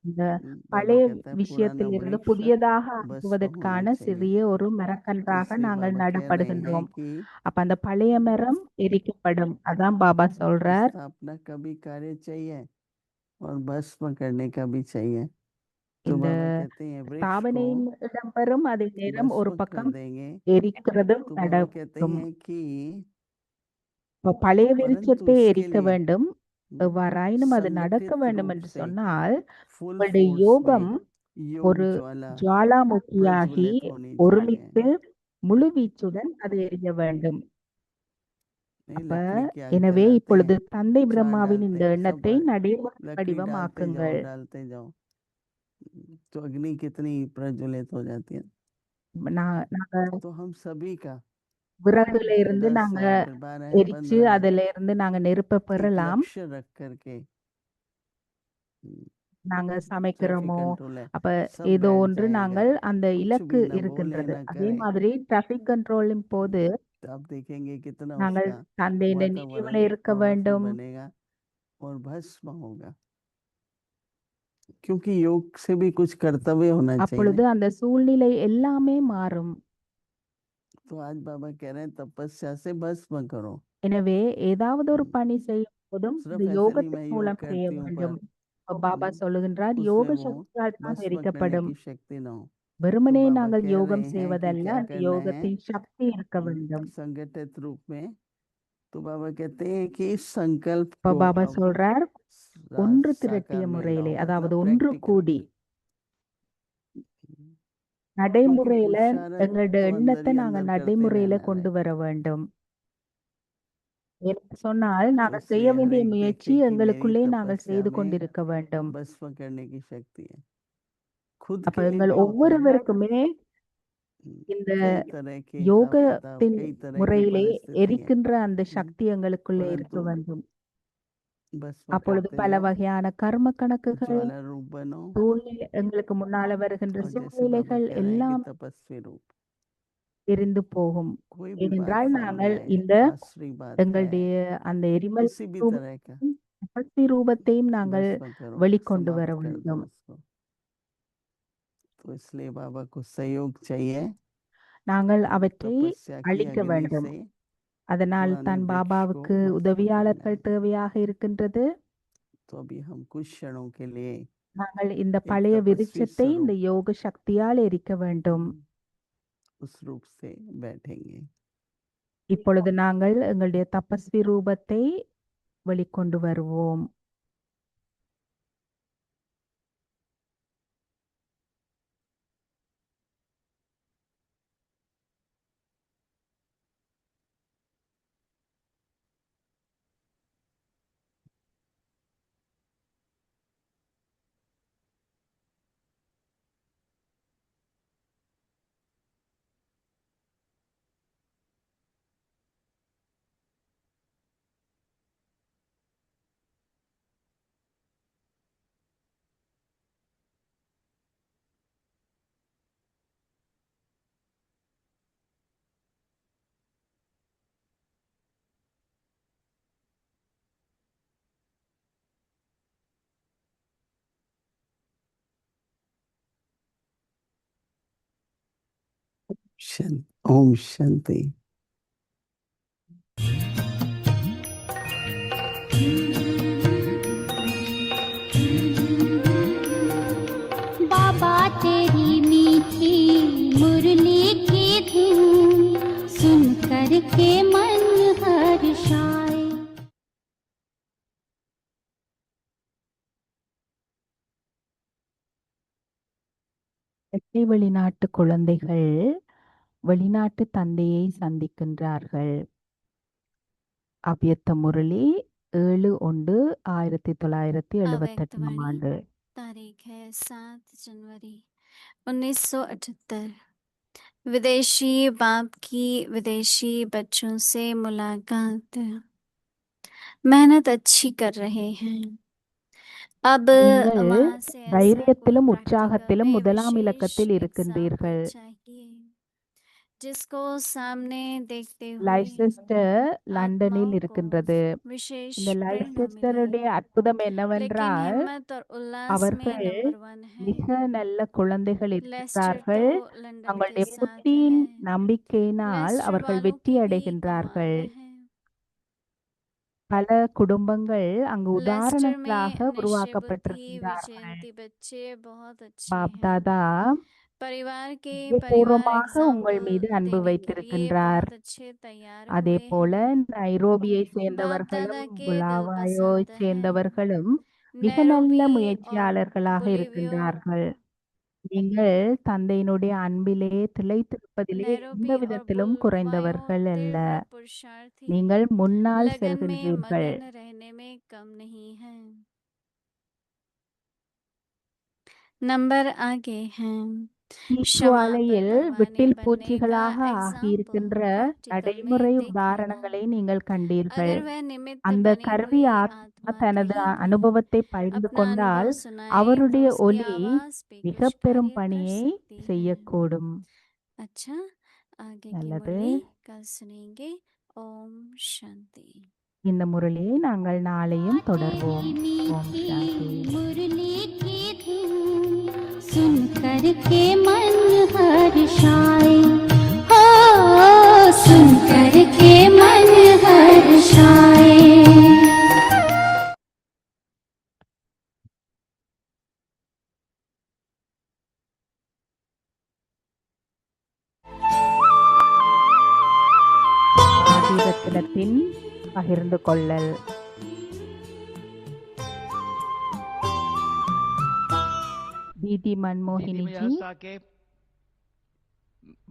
இந்த बाबा பழைய कहता है पुराना விஷயத்திலிருந்து वृक्ष புதியதாக भस्म होना ஆக்குவதற்கான चाहिए। சிறிய ஒரு तो மரக்கன்றாக इसलिए நாங்கள் बाबा कह रहे हैं நடப்படுகின்றோம். कि அப்ப அந்த பழைய மரம் எரிக்கப்படும். அதான் பாபா சொல்றார், स्थापना का भी कार्य चाहिए और भस्म करने का भी चाहिए। तो இந்த बाबा कहते हैं वृक्ष को ஸ்தாபனையும் இடம்பெறும், அதே நேரம் ஒரு भस्म कर பக்கம் देंगे। எரிக்கிறதும் तो बाबा कहते நடக்கும். हैं कि இப்ப பழைய परंतु விருட்சத்தை उसके எரிக்க लिए வேண்டும். எவ்வாறாயினும் அது நடக்க संगठित வேண்டும் रूप என்று से சொன்னால், फुल உங்களுடைய फोर्स யோகம் में योग ஒரு ज्वाला ஜுவாலாமுகியாகி प्रज्वलित होनी ஒருமித்து चाहिए। முழு வீச்சுடன் அது எரிய வேண்டும். नहीं, அப்ப लकड़ी के अंकल எனவே आते இப்பொழுது हैं, தந்தை चार பிரம்மாவின் डालते இந்த हैं, सब எண்ணத்தை पर நடைமுறை लकड़ी डालते வடிவமாக்குங்கள். जाओ डालते जाओ, तो अग्नि कितनी प्रज्वलित हो जाती है। நாங்க तो हम सभी का விறகுல இருந்து 10 நாங்க है, फिर 12 है, எரிச்சு 15 है, அதுல இருந்து நாங்க நெருப்ப एक பெறலாம். लक्ष्य रख करके நாங்க ट्रैफिक சமைக்கிறோமோ, कंट्रोल है, அப்ப सब ஏதோ बैठ ஒன்று जाएगा, நாங்கள் அந்த कुछ இலக்கு भी ना बोले இருக்கின்றது. ना அதே करें। மாதிரி டிராபிக் கண்ட்ரோலின் போது तो आप देखेंगे कितना நாங்கள் उसका தந்தையின் वातावरण நினைவுல இருக்க पावरफुल வேண்டும். बनेगा और भस्म होगा, क्योंकि योग से भी कुछ कर्तव्य होना चाहिए அப்பொழுது ना। அந்த சூழ்நிலை எல்லாமே மாறும். तो आज बाबा कह रहे हैं तपस्या से भस्म करो। எனவே ஏதாவது ஒரு பணி செய்யும் போதும் இந்த सिर्फ ऐसे नहीं யோகத்தின் मैं योग மூலம் செய்ய करती हूँ पर வேண்டும். இப்ப பாபா சொல்லுகின்றார், उसमें யோக वो சக்தியால் தான் भस्म करने எரிக்கப்படும். की शक्ति ना हो। तो வெறுமனே बाबा நாங்கள் कह யோகம் रहे हैं कि செய்வதல்ல, क्या அந்த करना है, யோகத்தின் சக்தி இருக்க வேண்டும். संगठित रूप में। तो बाबा कहते हैं कि इस संकल्प இப்ப को பாபா अब சொல்றார், ஒன்று திரட்டிய साकार में முறையிலே, लाओ, அதாவது मतलब ஒன்று प्रैक्टिकल। கூடி क्योंकि நடைமுறையில पुरुषार्थ எங்களுடைய तो अंदर எண்ணத்தை ही நாங்க अंदर करते நடைமுறையில रहना கொண்டு है। வர வேண்டும். என்று சொன்னால் तो நாங்கள் செய்ய इसलिए हर வேண்டிய एक முயற்சி देखे कि मेरी எங்களுக்குள்ளே நாங்கள் तपस्या செய்து में கொண்டிருக்க வேண்டும். भस्म करने की शक्ति है। खुद அப்ப के लिए எங்கள் भी होता है, ஒவ்வொருவருக்குமே இந்த कई तरह के हिसाब किताब, யோகத்தின் कई तरह की முறையிலே परिस्थिति है, எரிக்கின்ற அந்த சக்தி எங்களுக்குள்ளே இருக்க परंतु வேண்டும். भस्म அப்பொழுது करते பல जाओ, வகையான கர்ம கணக்குகள், ज्वाला रूप बनो, சூழ்நிலை, எங்களுக்கு முன்னால வருகின்ற और जैसे बाबा சூழ்நிலைகள் कह रहे हैं எல்லாம் कि तपस्वी रूप எரிந்து போகும். कोई भी बात ஏனென்றால் सामने நாங்கள் आए, இந்த आसरी बात है, எங்களுடைய அந்த எரிமல் किसी भी तरह का சக்தி ரூபத்தையும் நாங்கள் भस्म करो, வெளிக்கொண்டு வர समाप्त कर दो வேண்டும். उसको। तो इसलिए बाबा को सहयोग चाहिए, நாங்கள் அவற்றை तपस्या की அழிக்க अग्नि வேண்டும். से அதனால் पुराने தான் वृक्ष को பாபாவுக்கு भस्म करना உதவியாளர்கள் है। தேவையாக இருக்கின்றது. तो अभी हम कुछ क्षणों के लिए நாங்கள் இந்த एक பழைய तपस्वी விருட்சத்தை இந்த स्वरूप யோக சக்தியால் எரிக்க வேண்டும். उस रूप से बैठेंगे। இப்பொழுது நாங்கள் எங்களுடைய தபஸ்வி ரூபத்தை வெளிக்கொண்டு வருவோம். ओम शांति। बाबा तेरी मीठी मुरली की धुन सुन कर के मन हर्षाए। எட்டை வெளிநாட்டு குழந்தைகள் வெளிநாட்டு தந்தையை சந்திக்கின்றார்கள். அவ்யக்த முரளி 7/1/1978 अव्यक्तवाणी ஆண்டு. तारीख है 7 जनवरी 1978। विदेशी बाप की विदेशी बच्चों से मुलाकात। मेहनत अच्छी कर रहे हैं। अब நீங்கள் वहां से ऐसा कोई தைரியத்திலும் प्रैक्टिकल உற்சாகத்திலும் वे முதலாம் विशेष இலக்கத்தில் एग्जाम्पल இருக்கின்றீர்கள். चाहिए जिसको सामने देखते हुए லைசெஸ்டர் லண்டனில் आत्माओं को இருக்கின்றது. विशेष இந்த प्रेरणा मिले। லைசெஸ்டருடைய அற்புதம் लेकिन என்னவென்றால் हिम्मत और उल्लास में அவர்கள் नंबर 1 है। மிக நல்ல குழந்தைகள் लेस्टर तो இருக்கிறார்கள். लंदन के தங்களுடைய साथ புத்தியின் है। நம்பிக்கையினால் लेस्टर அவர்கள் वालों வெற்றி की भी அடைகின்றார்கள். कमाल है। பல குடும்பங்கள் அங்கு लेस्टर में உதாரணங்களாக निश्चय बुद्धि உருவாக்கப்பட்டிருக்கின்றார்கள். विजयंती बच्चे बहुत अच्छे பாப் हैं। தாதா परिवार के परिवार இதயபூர்வமாக உங்கள் एग्जाम्पल மீது அன்பு देने के लिए வைத்திருக்கின்றார். बहुत अच्छे तैयार அதே हुए போல हैं। நைரோபியை बाप சேர்ந்தவர்களும் दादा के दिल புலாவாயோ पसंद है। சேர்ந்தவர்களும் மிக நல்ல नैरोबी और முயற்சியாளர்களாக बोलिवियो இருக்கின்றார்கள். நீங்கள் தந்தையினுடைய அன்பிலே திளைத்திருப்பதிலே नैरोबी எந்த और விதத்திலும் बुलवायो குறைந்தவர்கள் அல்ல. तीव्र पुरुषार्थी நீங்கள் முன்னால் लगन में செல்கின்றீர்கள். मगन रहने में कम नहीं है। नंबर आगे हैं। क्षमा தீச்சுவாலையில் भगवाने விட்டில் बनने का பூச்சிகளாக एग्जाम्पल ஆகியிருக்கின்ற प्रैक्टिकल நடைமுறை में देखें ना। உதாரணங்களை நீங்கள் கண்டீர்கள். अगर वह निमित्त அந்த बनी கருவி हुई ஆத்மா आत्मा தனது कहीं भी அனுபவத்தை பகிர்ந்து अपना கொண்டால் अनुभव सुनाए तो அவருடைய उसकी ஒலி आवाज भी மிக कुछ பெரும் कार्य कर பணியை सकती है। செய்யக்கூடும். अच्छा, आगे की நல்லது. मुरली कल सुनेंगे। ओम शांति। இந்த முரளியை நாங்கள் நாளையும் தொடர்வோம். तेरी ஓம் मीठी சாந்தி. मुरली की धुन सुन कर के मन हर्षाए। हो सुन कर के मन हर्षाए। ஆதிரத்தினத்தின் பகிர்ந்து கொள்ளல். दीदी दीदी मनमोहिनी मुझे जी हंसा के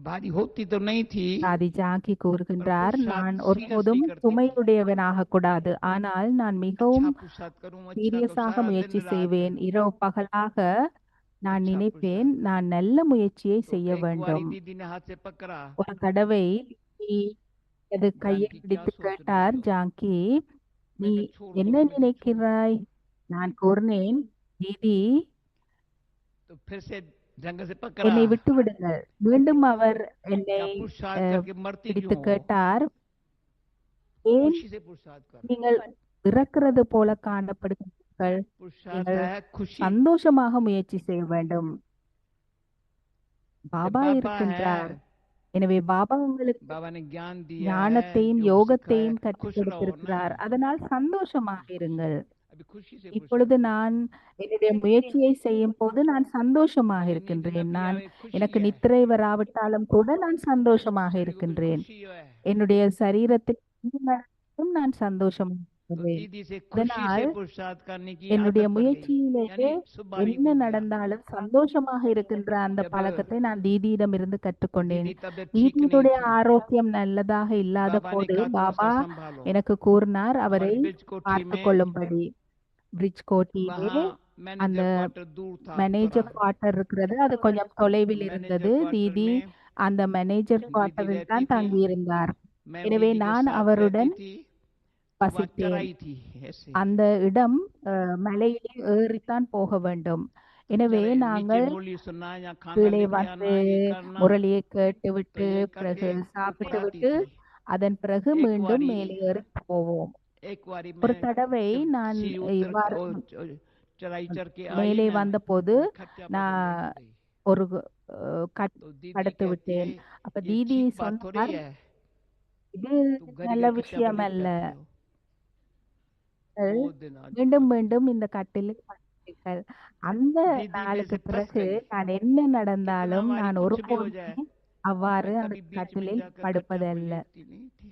भारी होती तो नहीं थी தாதி ஜாங்கி கூறுகின்றார், पुरुषार्थ நான் seriously ஒருபோதும் करती थी। சுமையுடையவனாக கூடாது. ஆனால் நான் மிகவும் अच्छा पुरुषार्थ करूं अच्छा तो சீரியஸாக सारा முயற்சி दिन रात செய்வேன். இரவு பகலாக நான் अच्छा நினைப்பேன், पुरुषार्थ। நான் நல்ல முயற்சியை तो செய்ய एक बारी வேண்டும். दीदी ने हाथ से पकड़ा, ஒரு தடவை அது கையை जानकी क्या பிடித்து सोच रही கேட்டார், हो? ஜாங்கி நீ मैंने छोड़ दो என்ன मुझे, छोड़। நினைக்கிறாய்? நான் கூறினேன், தீதி तो फिर से जंगल से पकड़ा, என்னை விட்டு விடுங்கள். மீண்டும் அவர் என்னை क्या पुरुषार्थ करके मरती பிடித்து क्यों हो? கேட்டார், ஏன் खुशी से पुरुषार्थ कर। நீங்கள் இறக்கிறது போல காணப்படுகிறீர்கள்? पुरुषार्थ நீங்கள் है खुशी। சந்தோஷமாக முயற்சி செய்ய வேண்டும். जब பாபா बाबा இருக்கின்றார். है, எனவே பாபா உங்களுக்கு बाबा ने ज्ञान दिया है, ஞானத்தையும் योग யோகத்தையும் सिखाया, கற்றுக் खुश रहो ना। கொடுத்திருக்கிறார். அதனால் சந்தோஷமாக இருங்கள். अभी खुशी से இப்பொழுது पुरुषार्थ करो। நான் என்னுடைய முயற்சியை செய்யும் போது நான் சந்தோஷமாக मुझे नींद இருக்கின்றேன். न भी நான் आवे, खुशी எனக்கு है। நித்திரை வராவிட்டாலும் கூட நான் சந்தோஷமாக शरीर को भी இருக்கின்றேன். खुशी है। என்னுடைய சரீரத்தில் எது நடந்தாலும் நான் சந்தோஷமாக तो இருக்கிறேன். दीदी से खुशी से அதனால் पुरुषार्थ करने की என்னுடைய आदत पड़ गई, முயற்சியிலேயே यानी सुबारी என்ன हो गया। நடந்தாலும் சந்தோஷமாக இருக்கின்ற அந்த जब பழக்கத்தை நான் தீதியிடமிருந்து கற்றுக்கொண்டேன். दीदी तबीयत ठीक नहीं தீதியுடைய थी, ஆரோக்கியம் நல்லதாக இல்லாத बाबा ने போது कहा थोड़ा பாபா सा संभालो। எனக்கு கூறினார், அவரை हमारे ब्रिज कोठी பார்த்து में கொள்ளும்படி. பிரிட்ஜ் கோட்டியிலே वहाँ அந்த मैनेजर क्वार्टर दूर था மேனேஜர் थोड़ा। குவார்ட்டர் இருக்கிறது, அது கொஞ்சம் தொலைவில் मैनेजर இருந்தது. क्वार्टर தீதி में அந்த மேனேஜர் दीदी குவார்ட்டரில் रहती தான் थी। தங்கியிருந்தார். मैं எனவே दीदी के நான் साथ அவருடன் रहती थी, वहाँ வசித்தேன். चराई थी ऐसे। அந்த இடம் மலையிலே ஏறித்தான் போக வேண்டும். எனவே चराई नीचे நாங்கள் मुरली सुनना या खाना கீழே लेके வந்து आना ये करना, முரளியை तो கேட்டுவிட்டு ये பிறகு करके சாப்பிட்டு ऊपर आती விட்டு थी। அதன் பிறகு एक மீண்டும் बारी மேலே ஏறி போவோம். एक बारी ஒரு मैं தடவை जब நான் सीढ़ी उतर இவ்வாறு चढ़ाई चढ़ के आई மேலே ना, வந்தபோது खटिया पर நான் बैठ गई। ஒரு கட் तो दीदी படுத்து कहती விட்டேன். है அப்ப ये தீதி ठीक बात थोड़ी சொன்னார், है, இது तुम घर நல்ல के खर्चा விஷயம் बजट அல்ல. करती हो। நீங்கள் वो दिन आज மீண்டும் खत्म। மீண்டும் இந்த கட்டிலில் படுத்தீர்கள். அந்த दीदी मेरे நாளுக்கு से फंस பிறகு गई, நான் என்ன कितना நடந்தாலும் हमारी நான் कुछ भी हो ஒருபோதுமே जाए, அவ்வாறு मैं அந்த कभी बीच में கட்டிலில் जाकर खर्चा படுப்பதல்ல. बोलती नहीं थी।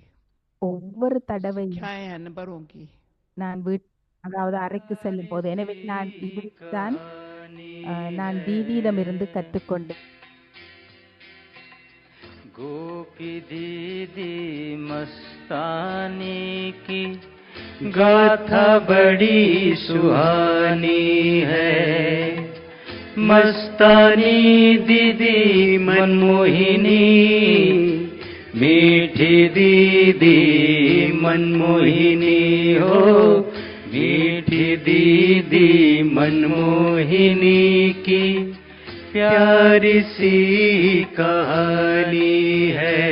ஒவ்வொரு தடவையும் शिक्षाएं हैं न बड़ों की। நான் அதாவது அறைக்கு செல்லும் போது, எனவே நான் இதுதான் நான் தீதியிடமிருந்து கற்றுக்கொண்டேன். गोपी दीदी मस्तानी की गाथा बड़ी सुहानी है। मस्तानी दीदी मनमोहिनी, मीठी दीदी मनमोहिनी हो, मीठी दीदी मनमोहिनी की प्यारी सी कहानी है।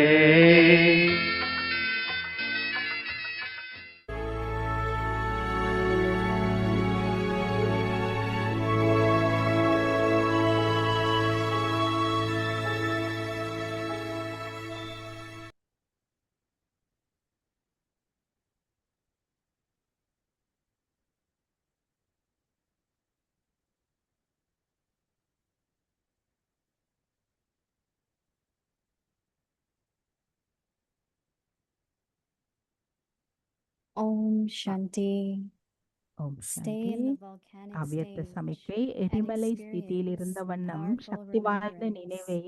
Om Shanti. Om Stay Shanti. in the volcanic அவ்யக்த stage சமிக்கை and எரிமலை ஸ்திதியில் experience இருந்த வண்ணம் powerful சக்தி வாய்ந்த remembrance. நினைவை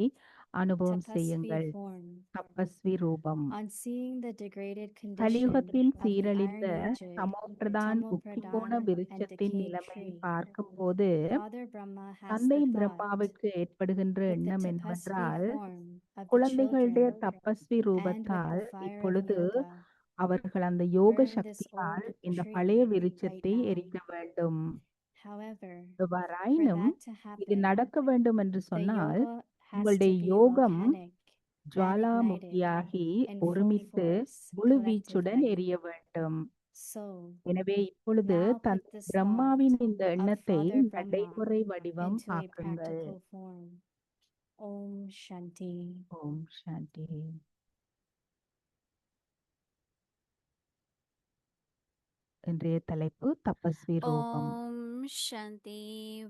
அனுபவம் Tapasvi செய்யுங்கள். form. தபஸ்வி ரூபம். On seeing the degraded condition கலியுகத்தின் of the சீரழிந்த Iron Aged, சமோற்றதான் Tamal உக்கிபோன Pradhan and விருட்சத்தின் decayed நிலைமையை tree, பார்க்கும்போது Father Brahma has தந்தை the thought, பிரம்மாவுக்கு ஏற்படுகின்ற with the எண்ணம் Tapasvi என்னவென்றால், form of the குழந்தைகளுடைய children Thapaswi and with ரூபத்தால் the fire of இப்பொழுது yoga, அவர்கள் அந்த யோக burn this சக்தியால் old இந்த tree பழைய right விருட்சத்தை now. எரிக்க வேண்டும். However, for எவ்வாறாயினும் that to இது happen, நடக்க வேண்டும் என்று the சொன்னால் yoga has to உங்களுடைய be யோகம் volcanic and ignited ஜுவாலாமுகியாகி in full ஒருமித்து force முழு வீச்சுடன் collectively. எரிய வேண்டும். So, எனவே இப்பொழுது now put தந்தை this பிரம்மாவின் thought இந்த of எண்ணத்தை Father Brahma நடைமுறை வடிவம் into a ஆக்குங்கள். practical form. Om Shanti. ஓம் சாந்தி. இன்றைய தலைப்பு தபஸ்வி ரூபம். Om Shanti.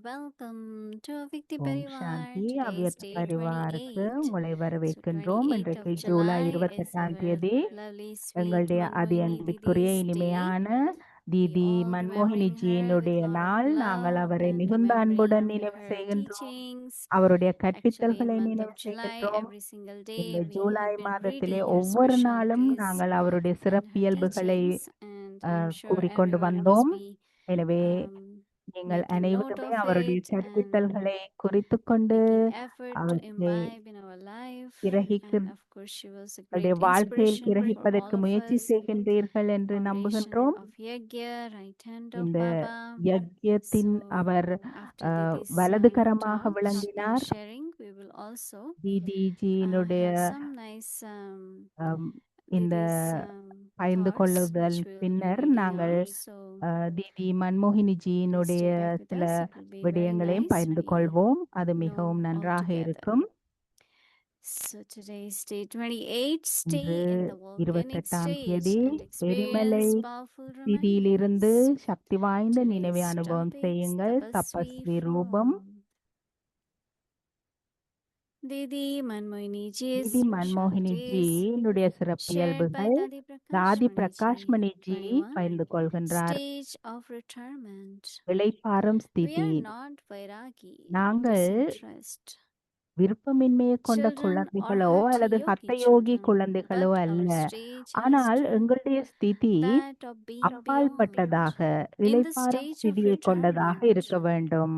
Welcome to Vikti Om Parivar. Shanti. Today's அவ்யக்த day பரிவாருக்கு 28. உங்களை So வரவேற்கின்றோம். 28th இன்றைக்கு of July July is 28ஆம் our தேதி lovely sweet எங்களுடைய அதி Manmohini அன்பிற்குரிய Didi's day. இனிமையான We Didi all remembering her மன்மோகினிஜியினுடைய with lot of நாள். நாங்கள் love அவரை and மிகுந்த அன்புடன் remembering நினைவு her செய்கின்றோம். teachings. அவருடைய Actually, in கற்பித்தல்களை month of நினைவு July, செய்கின்றோம். every single இந்த day we July have been மாதத்திலே reading her ஒவ்வொரு நாளும் specialties நாங்கள் அவருடைய and her சிறப்பியல்புகளை teachings, and I'm sure கூறிக்கொண்டு everyone வந்தோம். must be எனவே நீங்கள் making note அனைவருமே of அவருடைய it and கற்பித்தல்களை குறித்து கொண்டு making effort to அவற்றை imbibe in our life. கிரகிக்க And of course, she was a great உங்களுடைய வாழ்க்கையில் inspiration for all கிரகிப்பதற்கு of முயற்சி us. செய்கின்றீர்கள் என்று Formation நம்புகின்றோம். of Yagya, right hand of இந்த Baba. யக்ஞத்தின் So அவர் after Didi's வலதுகரமாக talk, விளங்கினார். sharing, we will also டிடிஜியினுடைய have some nice இந்த Didi's பகிர்ந்து thoughts கொள்ளுதல் which we'll be பின்னர் reading நாங்கள் out. So Didi please மன்மோகினிஜியினுடைய stay back with சில us. It will be very விடயங்களையும் nice. பகிர்ந்து We கொள்வோம். அது know மிகவும் all நன்றாக together. இருக்கும். So today's day 28, stay இன்று in the volcanic 28ஆம் stage தேதி and எரிமலை experience powerful ஸ்திதியிலிருந்து remembrance. சக்தி வாய்ந்த Today's நினைவை அனுபவம் topics, செய்யுங்கள். Tapasvi தபஸ்வி ரூபம். form. Didi Manmohiniji's தீதி மன்மோகினிஜி specialties என்னுடைய shared by சிறப்பியல்புகள் Dadi தாதி Prakash பிரகாஷ் மணிஜி 21. பகிர்ந்து கொள்கின்றார். Stage of retirement. இளைப்பாறும் We ஸ்திதி. are not Vairagi, நாங்கள் disinterest. விருப்பமின்மையை கொண்ட Children or குழந்தைகளோ Hatha அல்லது Yogi ஹத்தயோகி children, குழந்தைகளோ but அல்ல. our stage has ஆனால் to எங்களுடைய ஸ்திதி that of being அப்பால் beyond. பட்டதாக In the இளைப்பாறும் stage of ஸ்திதியை கொண்டதாக retirement, இருக்க வேண்டும்.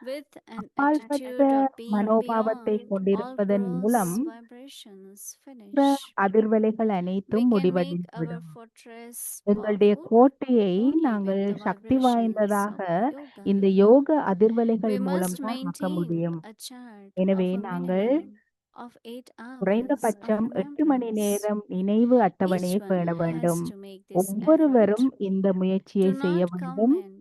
with an அப்பால் பட்ட attitude of being மனோபாவத்தை beyond, all கொண்டிருப்பதன் மூலம் gross vibrations மற்ற finish. அதிர்வலைகள் We அனைத்தும் can make our முடிவடைந்துவிடும். fortress எங்களுடைய powerful கோட்டையை only நாங்கள் with the சக்தி vibrations வாய்ந்ததாக of yoga. இந்த யோக We அதிர்வலைகள் must மூலம்தான் ஆக்க maintain முடியும். a chart எனவே of a நாங்கள் minimum of 8 hours of குறைந்தபட்சம் 8 மணி remembrance. நேரம் நினைவு Each அட்டவணையை one பேண has வேண்டும். to make this effort. ஒவ்வொருவரும் இந்த முயற்சியை Do செய்ய not வேண்டும். comment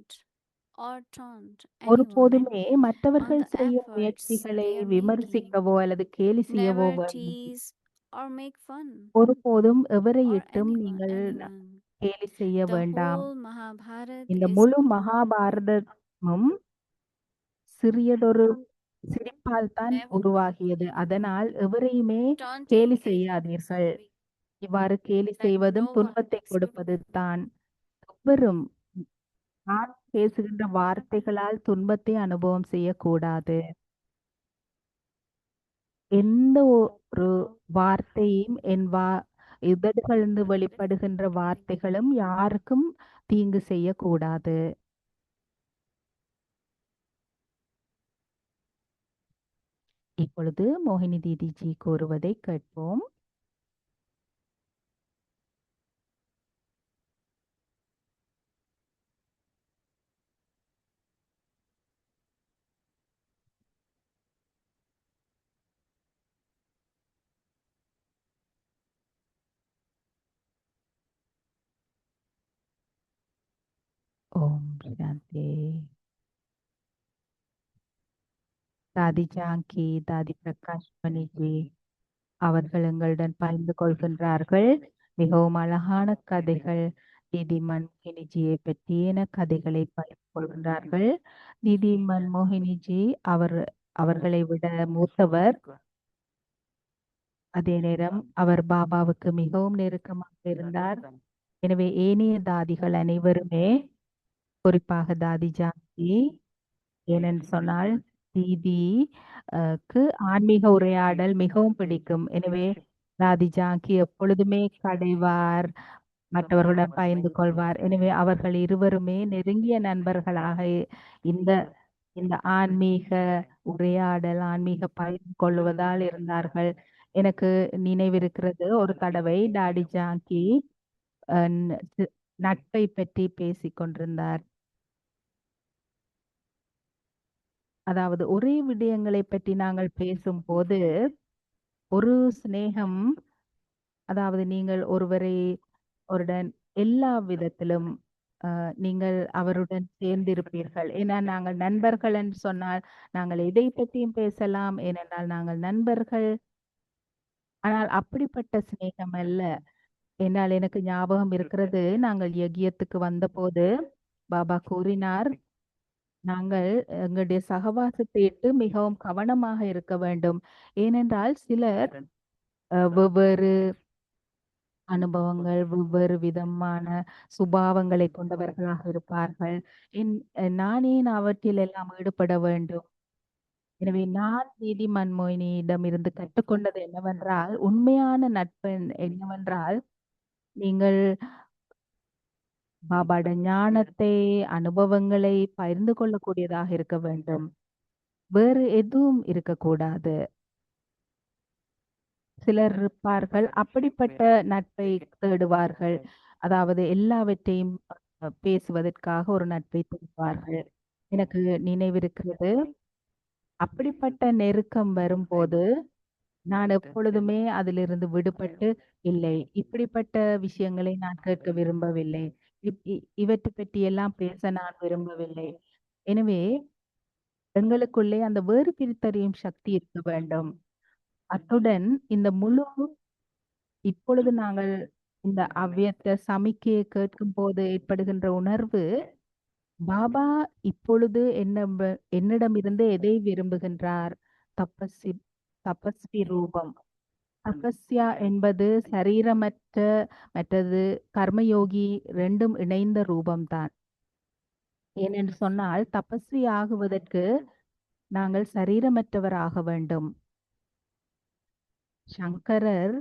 or taunt anyone ஒருபோதுமே on மற்றவர்கள் the செய்யும் efforts முயற்சிகளை they are making. விமர்சிக்கவோ அல்லது கேலி செய்யவோ Never வேண்டாம். tease or make fun ஒருபோதும் or எவரையிட்டும் நீங்கள் anyone. கேலி செய்ய The வேண்டாம். whole Mahabharata இந்த is முழு மகாபாரதமும் சிறியதொரு சிரிப்பால் தான் never உருவாகியது. அதனால் எவரையுமே taunting கேலி is செய்யாதீர்கள். necessary. இவ்வாறு கேலி Let செய்வதும் no one துன்பத்தை exclude கொடுப்பது தான். எவரும் நான் பேசுகின்ற வார்த்தைகளால் துன்பத்தை அனுபவம் செய்யக்கூடாது. எந்த ஒரு வார்த்தையும் உதடுகளிலிருந்து வெளிப்படுகின்ற வார்த்தைகளும் யாருக்கும் தீங்கு செய்யக்கூடாது. இப்பொழுது மோகினி தீதிஜி கூறுவதை கேட்போம். ஓம் சாந்தி. தாதி ஜாங்கி, தாதி பிரகாஷ் மணிஜி அவர்கள் எங்களுடன் பகிர்ந்து கொள்கின்றார்கள். மிகவும் அழகான கதைகள் தீதி மன்மோகினிஜியை பற்றிய கதைகளை பகிர்ந்து கொள்கின்றார்கள். தீதி மன்மோகினிஜி அவர்களை விட மூத்தவர். அதே நேரம் அவர் பாபாவுக்கு மிகவும் நெருக்கமாக இருந்தார். எனவே ஏனைய தாதிகள் அனைவருமே, குறிப்பாக தாதி ஜாங்கி, ஏனென்று சொன்னால் தீதிக்கு ஆன்மீக உரையாடல் மிகவும் பிடிக்கும். எனவே தாதி ஜாங்கி எப்பொழுதுமே கடைவார், மற்றவர்களுடன் பகிர்ந்து கொள்வார். எனவே அவர்கள் இருவருமே நெருங்கிய நண்பர்களாக இந்த இந்த ஆன்மீக உரையாடல், ஆன்மீக பகிர்ந்து கொள்வதால் இருந்தார்கள். எனக்கு நினைவிருக்கிறது, ஒரு தடவை டாடி ஜாங்கி நட்பை பற்றி பேசிக் கொண்டிருந்தார். அதாவது ஒரே விடயங்களை பற்றி நாங்கள் பேசும்போது ஒரு சிநேகம், அதாவது நீங்கள் ஒருவருடன் எல்லா விதத்திலும் நீங்கள் அவருடன் சேர்ந்திருப்பீர்கள். ஏன்னா நாங்கள் நண்பர்கள் என்று சொன்னால் நாங்கள் எதை பற்றியும் பேசலாம், ஏனென்றால் நாங்கள் நண்பர்கள். ஆனால் அப்படிப்பட்ட சிநேகம் அல்ல. என்னால் எனக்கு ஞாபகம் இருக்கிறது, நாங்கள் யஜ்யத்துக்கு வந்தபோது பாபா கூறினார், நாங்கள் எங்களுடைய சகவாசத்தை இட்டு மிகவும் கவனமாக இருக்க வேண்டும். ஏனென்றால் சிலர் வெவ்வேறு அனுபவங்கள், வெவ்வேறு விதமான சுபாவங்களை கொண்டவர்களாக இருப்பார்கள். நானே அவற்றில் எல்லாம் ஈடுபட வேண்டும். எனவே நான் தீதி மன்மோகினியிடம் இருந்து கற்றுக்கொண்டது என்னவென்றால், உண்மையான நட்பு என்னவென்றால், நீங்கள் பாபாட ஞானத்தை, அனுபவங்களை பகிர்ந்து கொள்ளக்கூடியதாக இருக்க வேண்டும். வேறு எதுவும் இருக்கக்கூடாது. சிலர் இருப்பார்கள், அப்படிப்பட்ட நட்பை தேடுவார்கள். அதாவது எல்லாவற்றையும் பேசுவதற்காக ஒரு நட்பை தேடுவார்கள். எனக்கு நினைவிருக்கிறது, அப்படிப்பட்ட நெருக்கம் வரும்போது நான் எப்பொழுதுமே அதிலிருந்து விடுபட்டு இல்லை, இப்படிப்பட்ட விஷயங்களை நான் கேட்க விரும்பவில்லை, இவற்றை பற்றி எல்லாம் பேச நான் விரும்பவில்லை. எனவே எங்களுக்குள்ளே அந்த வேறு பிரித்தறியும் சக்தி இருக்க வேண்டும். அத்துடன் இந்த முழு இப்பொழுது நாங்கள் இந்த அவ்வியத்த சமிக்கையை கேட்கும் போது ஏற்படுகின்ற உணர்வு, பாபா இப்பொழுது என்னிடமிருந்து எதை விரும்புகின்றார்? தபஸ்வி ரூபம். தபஸ்யா என்பது மற்றது கர்மயோகி ரெண்டும் இணைந்த ரூபம்தான். ஏனென்று சொன்னால் தபஸ்வி ஆகுவதற்கு நாங்கள் சரீரமற்றவராக வேண்டும். சங்கரர்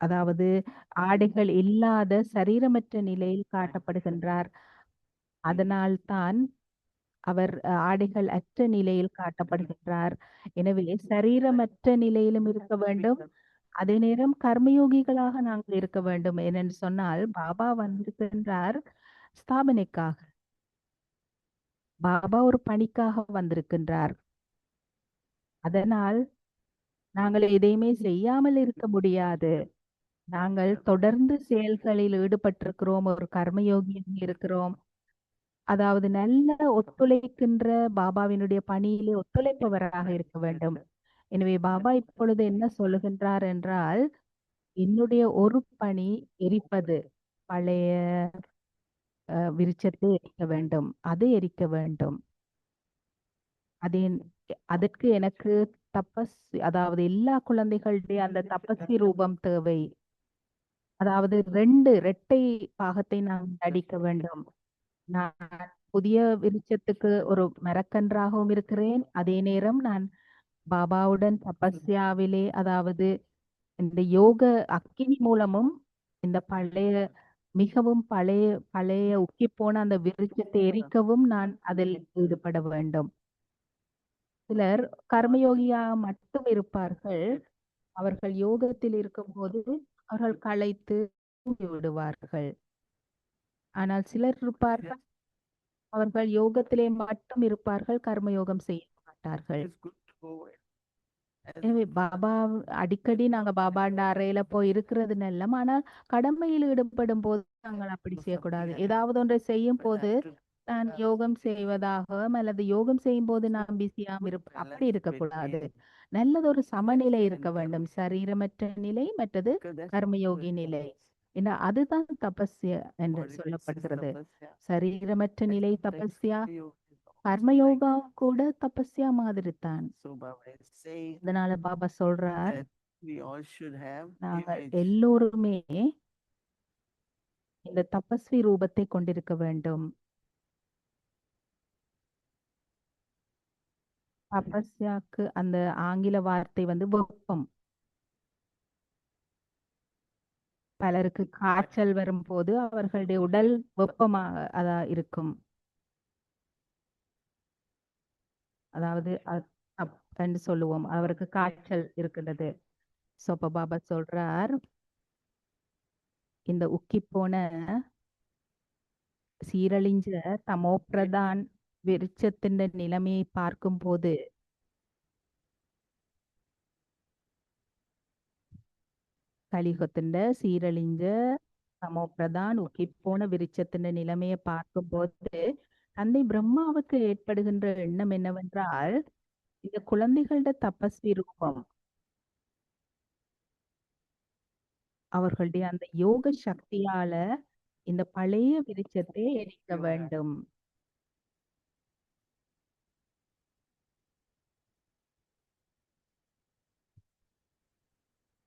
அதாவது ஆடைகள் இல்லாத சரீரமற்ற நிலையில் காட்டப்படுகின்றார். அதனால்தான் அவர் ஆடைகள் அற்ற நிலையில் காட்டப்படுகின்றார். எனவே சரீரமற்ற நிலையிலும் இருக்க வேண்டும், அதே நேரம் கர்மயோகிகளாக நாங்கள் இருக்க வேண்டும். ஏனென்று சொன்னால் பாபா வந்திருக்கின்றார் ஸ்தாபனைக்காக, பாபா ஒரு பணிக்காக வந்திருக்கின்றார். அதனால் நாங்கள் எதையுமே செய்யாமல் இருக்க முடியாது. நாங்கள் தொடர்ந்து செயல்களில் ஈடுபட்டிருக்கிறோம், ஒரு கர்மயோகியாக இருக்கிறோம். அதாவது நல்ல ஒத்துழைக்கின்ற பாபாவினுடைய பணியிலே ஒத்துழைப்பவராக இருக்க வேண்டும். எனவே பாபா இப்பொழுது என்ன சொல்லுகின்றார் என்றால், என்னுடைய ஒரு பணி எரிப்பது. பழைய விருட்சத்தை எரிக்க வேண்டும். அது எரிக்க வேண்டும். அதே அதற்கு எனக்கு தபஸ், அதாவது எல்லா குழந்தைகளுடைய அந்த தபஸ்வி ரூபம் தேவை. அதாவது இரட்டை பாகத்தை நான் நடிக்க வேண்டும். நான் புதிய விருட்சத்துக்கு ஒரு மரக்கன்றாகவும் இருக்கிறேன். அதே நேரம் நான் பாபாவுடன் தபஸ்யாவிலே, அதாவது இந்த யோக அக்கினி மூலமும் இந்த மிகவும் பழைய பழைய உக்கிப்போன அந்த விருட்சத்தை எரிக்கவும் நான் அதில் ஈடுபட வேண்டும். சிலர் கர்மயோகியாக மட்டும் இருப்பார்கள். அவர்கள் யோகத்தில் இருக்கும்போது அவர்கள் களைத்து தூங்கி விடுவார்கள். ஆனால் சிலர் இருப்பார்கள், அவர்கள் யோகத்திலே மட்டும் இருப்பார்கள், கர்மயோகம் செய்ய மாட்டார்கள். It's good to go as எனவே பாபா அடிக்கடி நாங்க பாபாண்ட அறையில போய் இருக்கிறது நல்லம். ஆனால் கடமையில் ஈடுபடும் போது நாங்கள் அப்படி செய்யக்கூடாது. ஏதாவது ஒன்றை செய்யும் போது நான் யோகம் செய்வதாக அல்லது யோகம் செய்யும் போது நான் பிஸியாம இருப்பேன், அப்படி இருக்கக்கூடாது. நல்லதொரு சமநிலை இருக்க வேண்டும். சரீரமற்ற நிலை மற்றது கர்மயோகி நிலை. ஏன்னா அதுதான் தபஸ்ய என்று சொல்லப்படுகிறது. சரீரமற்ற நிலை தபஸ்யா, கர்மயோகா கூட தபஸ்யா மாதிரி தான். So Baba is saying அதனால பாபா சொல்றார், that we all should have நாங்கள் image. எல்லோருமே இந்த தபஸ்வி ரூபத்தை கொண்டிருக்க வேண்டும். தபஸ்யாக்கு அந்த ஆங்கில வார்த்தை வெப்பம். பலருக்கு காய்ச்சல் வரும்போது அவர்களுடைய உடல் வெப்பமாக இருக்கும். அதாவது என்று சொல்லுவோம், அவருக்கு காய்ச்சல் இருக்கின்றது. அப்ப பாபா சொல்றார், இந்த உக்கி போன சீரழிஞ்ச தமோபிரதான் விருட்சத்தின் நிலைமையை பார்க்கும் போது கலியுகத்தின் சீரழிஞ்ச தமோபிரதான் உக்கிப்போன விருட்சத்தின் நிலைமையை பார்க்கும் போது தந்தை பிரம்மாவுக்கு ஏற்படுகின்ற எண்ணம் என்னவென்றால், இந்த குழந்தைகளோட தபஸ்வி ரூபம் அவர்களுடைய அந்த யோக சக்தியால இந்த பழைய விருட்சத்தை எரிக்க வேண்டும்.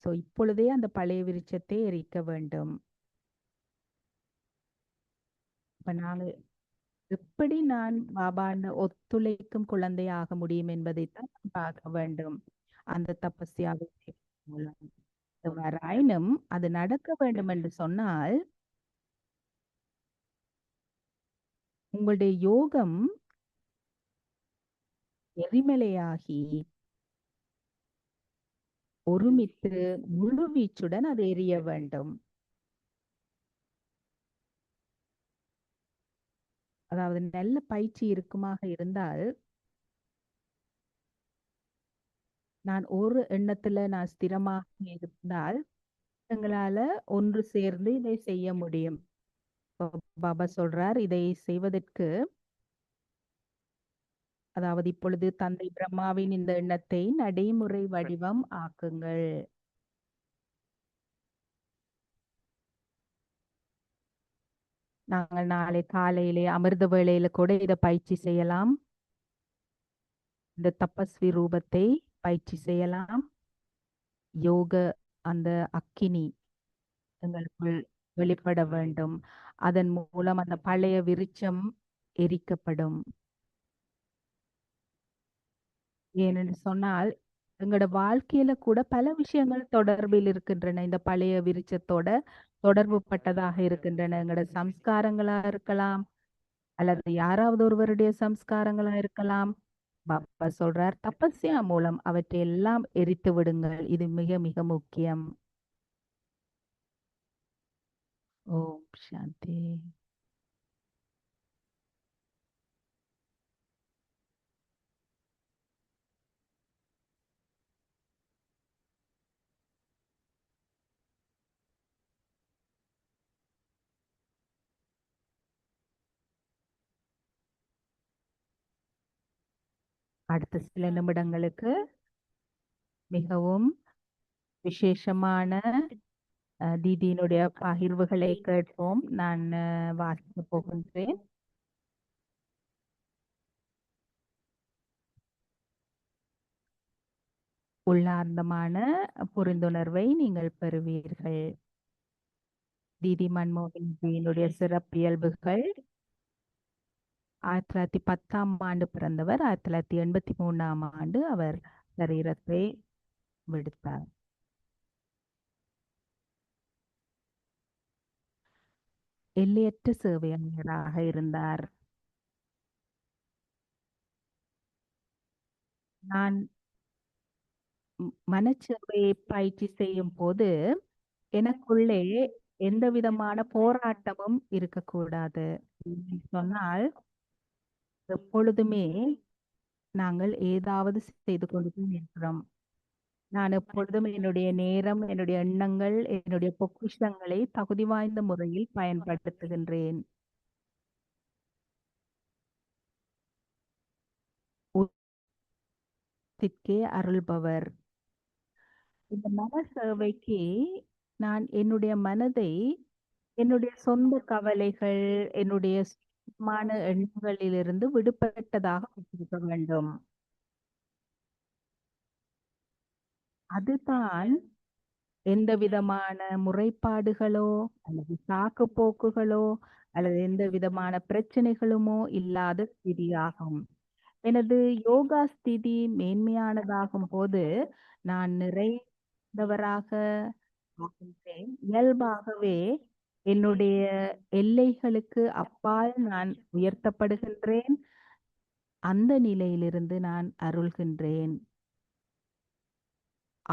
இப்பொழுதே அந்த பழைய விருட்சத்தை எரிக்க வேண்டும். இப்ப நான் எப்படி நான் பாபாண்ட ஒத்துழைக்கும் குழந்தையாக முடியும் என்பதைத்தான் பார்க்க வேண்டும். அந்த தபஸ்யாவின் மூலம் வராயினும் அது நடக்க வேண்டும் என்று சொன்னால், உங்களுடைய யோகம் எரிமலையாகி ஒருமித்து முழு வீச்சுடன் அது எரிய வேண்டும். அதாவது நல்ல பயிற்சி இருக்குமாக இருந்தால், நான் ஒரு எண்ணத்துல நான் ஸ்திரமாக இருந்தால் எங்களால ஒன்று சேர்ந்து இதை செய்ய முடியும். பாபா சொல்றார், இதை செய்வதற்கு, அதாவது இப்பொழுது தந்தை பிரம்மாவின் இந்த எண்ணத்தை நடைமுறை வடிவம் ஆக்குங்கள். நாங்கள் நாளை காலையிலே அமிர்த வேளையில கூட இதை பயிற்சி செய்யலாம். இந்த தபஸ்வி ரூபத்தை பயிற்சி செய்யலாம். யோக அந்த அக்கினி எங்களுக்குள் வெளிப்பட வேண்டும். அதன் மூலம் அந்த பழைய விருட்சம் எரிக்கப்படும். ஏனென்று சொன்னால், எங்களோட வாழ்க்கையில கூட பல விஷயங்கள் தொடர்பில் இருக்கின்றன. இந்த பழைய விருட்சத்தோட தொடர்பு பட்டதாக இருக்கின்றன. எங்களோட சம்ஸ்காரங்களா இருக்கலாம், அல்லது யாராவது ஒருவருடைய சம்ஸ்காரங்களா இருக்கலாம். பாபா சொல்றார், தபஸ்யா மூலம் அவற்றை எல்லாம் எரித்து விடுங்கள். இது மிக மிக முக்கியம். ஓம் சாந்தி. அடுத்த சில நிமிடங்களுக்கு மிகவும் விசேஷமான தீதியினுடைய பகிர்வுகளை கேட்போம். நான் வாசிக்க போகின்றேன். உள்ளார்ந்தமான புரிந்துணர்வை நீங்கள் பெறுவீர்கள். தீதி மன்மோகன்ஜியினுடைய சிறப்பியல்புகள்: 1910 ஆண்டு பிறந்தவர். 1983 ஆண்டு அவர் சரீரத்தை விடுத்தார். எல்லையற்ற சேவையாளராக இருந்தார். நான் மனச்சேவையை பயிற்சி செய்யும் போது எனக்குள்ளே எந்த விதமான போராட்டமும் இருக்கக்கூடாது. சொன்னால் எப்பொழுதுமே நாங்கள் ஏதாவது செய்து கொண்டு இருக்கிறோம். நான் எப்பொழுதும் என்னுடைய நேரம், என்னுடைய எண்ணங்கள், என்னுடைய பொக்கிஷங்களை தகுதி வாய்ந்த முறையில் பயன்படுத்துகின்றேன். அருள்பவர். இந்த மன சேவைக்கு நான் என்னுடைய மனதை என்னுடைய சொந்த கவலைகள், என்னுடைய சுத்தமான எண்ணங்களிலிருந்து விடுபட்டதாக வைத்திருக்க வேண்டும். அதுதான் எந்த விதமான முறைப்பாடுகளோ அல்லது சாக்கு போக்குகளோ அல்லது எந்த விதமான பிரச்சனைகளுமோ இல்லாத ஸ்திதியாகும். எனது யோகா ஸ்திதி மேன்மையானதாகும் போது நான் நிறைந்தவராக ஆகின்றேன். இயல்பாகவே என்னுடைய எல்லைகளுக்கு அப்பால் நான் உயர்த்தப்படுகின்றேன். அந்த நிலையிலிருந்து நான் அருள்கின்றேன்.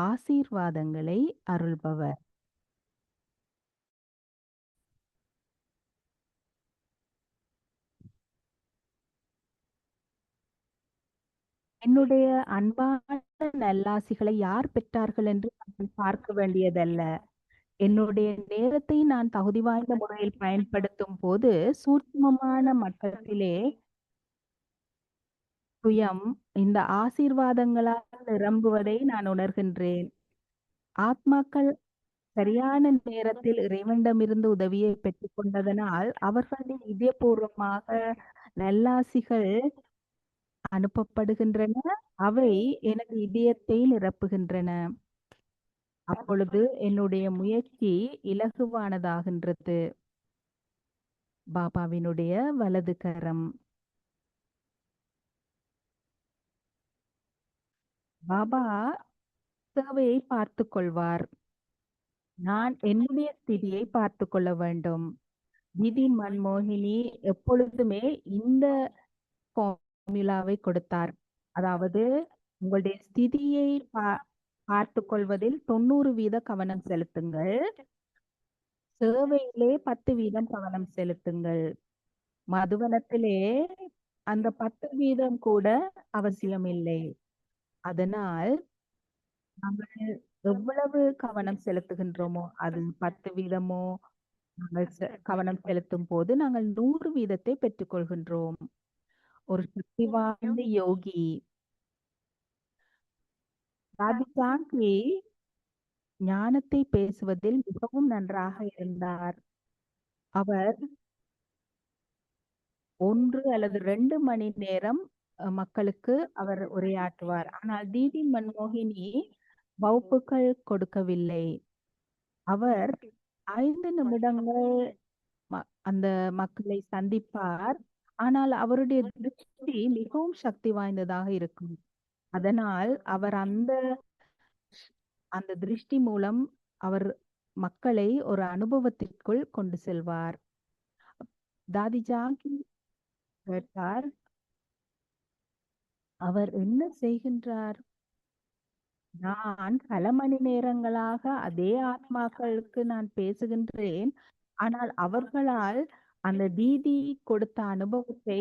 ஆசீர்வாதங்களை அருள்பவர். என்னுடைய அன்பான நல்லாசிகளை யார் பெற்றார்கள் என்று நான் பார்க்க வேண்டியதல்ல. என்னுடைய நேரத்தை நான் தகுதி வாய்ந்த முறையில் பயன்படுத்தும் போது சூட்சுமமான மட்டத்திலே சுயம் இந்த ஆசீர்வாதங்களால் நிரம்புவதை நான் உணர்கின்றேன். ஆத்மாக்கள் சரியான நேரத்தில் இறைவனிடமிருந்து உதவியை பெற்றுக் கொண்டதனால் அவர்களின் இதயபூர்வமாக நல்லாசிகள் அனுப்பப்படுகின்றன. அவை எனது இதயத்தை நிரப்புகின்றன. அப்பொழுது என்னுடைய முயற்சி இலகுவானதாகின்றது. பாபாவினுடைய வலது கரம். பாபா சேவையை பார்த்து கொள்வார். நான் என்னுடைய ஸ்திதியை பார்த்து கொள்ள வேண்டும். தீதி மன்மோகினி எப்பொழுதுமே இந்த ஃபார்முலாவை கொடுத்தார். அதாவது உங்களுடைய ஸ்திதியை பார்த்து கொள்வதில் 90% கவனம் செலுத்துங்கள். சேவையிலே 10% கவனம் செலுத்துங்கள். மதுவனத்திலே அந்த 10% கூட அவசியம் இல்லை. அதனால் நாங்கள் எவ்வளவு கவனம் செலுத்துகின்றோமோ அது 10%மோ நாங்கள் கவனம் செலுத்தும் போது நாங்கள் 100% பெற்றுக்கொள்கின்றோம். ஒரு சக்தி வாய்ந்த யோகி ராதிகாங்கி ஞானத்தை பேசுவதில் மிகவும் நன்றாக இருந்தார். அவர் 1 அல்லது 2 மணி நேரம் மக்களுக்கு அவர் உரையாற்றுவார். ஆனால் தீதி மன்மோகினி வகுப்புகள் கொடுக்கவில்லை. அவர் 5 நிமிடங்கள் அந்த மக்களை சந்திப்பார். ஆனால் அவருடைய திருஷ்டி மிகவும் சக்தி வாய்ந்ததாக இருக்கும். அதனால் அவர் அந்த திருஷ்டி மூலம் அவர் மக்களை ஒரு அனுபவத்திற்குள் கொண்டு செல்வார். தாதி ஜாங்கி கேட்டார், அவர் என்ன செய்கின்றார்? நான் பல மணி நேரங்களாக அதே ஆத்மாக்களுக்கு நான் பேசுகின்றேன். ஆனால் அவர்களால் அந்த தீதி கொடுத்த அனுபவத்தை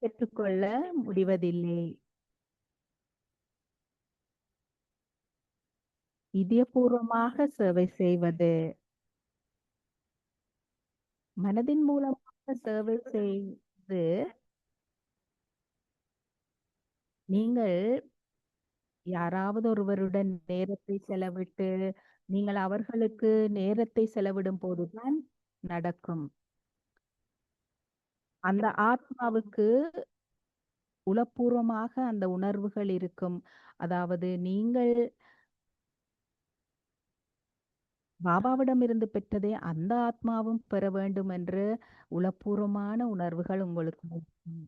பெற்றுக்கொள்ள முடிவதில்லை. இதயபூர்வமாக சேவை செய்வது, மனதின் மூலமாக சேவை செய்து நீங்கள் யாராவது ஒருவருடன் நேரத்தை செலவிட்டு நீங்கள் அவர்களுக்கு நேரத்தை செலவிடும் போதுதான் நடக்கும். அந்த ஆத்மாவுக்கு உளப்பூர்வமாக அந்த உணர்வுகள் இருக்கும். அதாவது நீங்கள் பாபாவிடமிருந்து பெற்றதை அந்த ஆத்மாவும் பெற வேண்டும் என்று உளப்பூர்வமான உணர்வுகள் உங்களுக்கு இருக்கும்.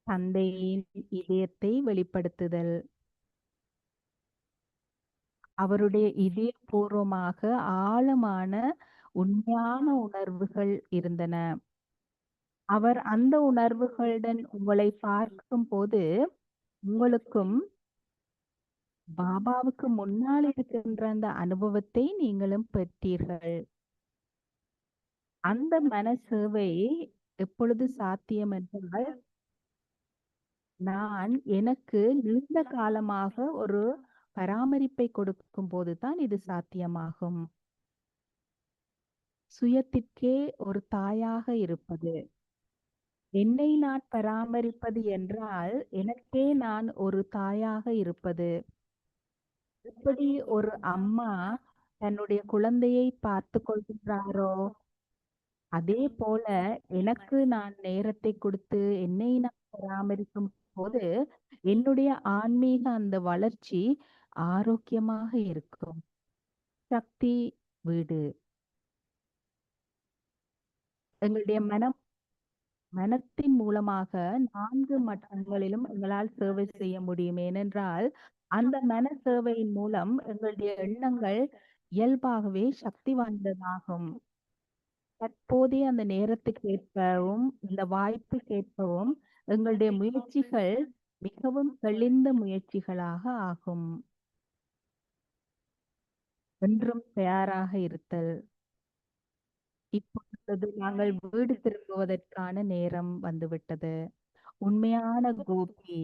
தந்தையின் இதயத்தை வெளிப்படுத்துதல், அவருடைய இதயபூர்வமாக ஆழமான உண்மையான உணர்வுகள் இருந்தன. அவர் அந்த உணர்வுகளுடன் உங்களை பார்க்கும் போது உங்களுக்கும் பாபாவுக்கு முன்னால் இருக்கின்ற அந்த அனுபவத்தை நீங்களும் பெற்றீர்கள். அந்த மனசேவை எப்பொழுது சாத்தியம் என்றால், நான் எனக்கு நீண்ட காலமாக ஒரு பராமரிப்பை கொடுக்கும் போதுதான் இது சாத்தியமாகும். சுயத்திற்கே ஒரு தாயாக இருப்பது, என்னை நான் பராமரிப்பது என்றால் எனக்கே நான் ஒரு தாயாக இருப்பது. எப்படி ஒரு அம்மா தன்னுடைய குழந்தையை பார்த்து கொள்கின்றாரோ, அதே போல எனக்கு நான் நேரத்தை கொடுத்து என்னை நான் பராமரிக்கும் போது என்னுடைய ஆன்மீக அந்த வளர்ச்சி ஆரோக்கியமாக இருக்கும். சக்தி வீடு எங்களுடைய மனத்தின் மூலமாக 4 மட்டங்களிலும் எங்களால் சேவை செய்ய முடியும். ஏனென்றால் அந்த மன சேவையின் மூலம் எங்களுடைய எண்ணங்கள் இயல்பாகவே சக்தி வாய்ந்ததாகும். தற்போதைய அந்த நேரத்துக்கு ஏற்பவும் இந்த வாய்ப்புக்கு ஏற்பவும் எங்களுடைய முயற்சிகள் மிகவும் தெளிந்த முயற்சிகளாக ஆகும். என்றும் தயாராக இருத்தல். இப்பொழுது நாங்கள் வீடு திரும்புவதற்கான நேரம் வந்துவிட்டது. உண்மையான கோபி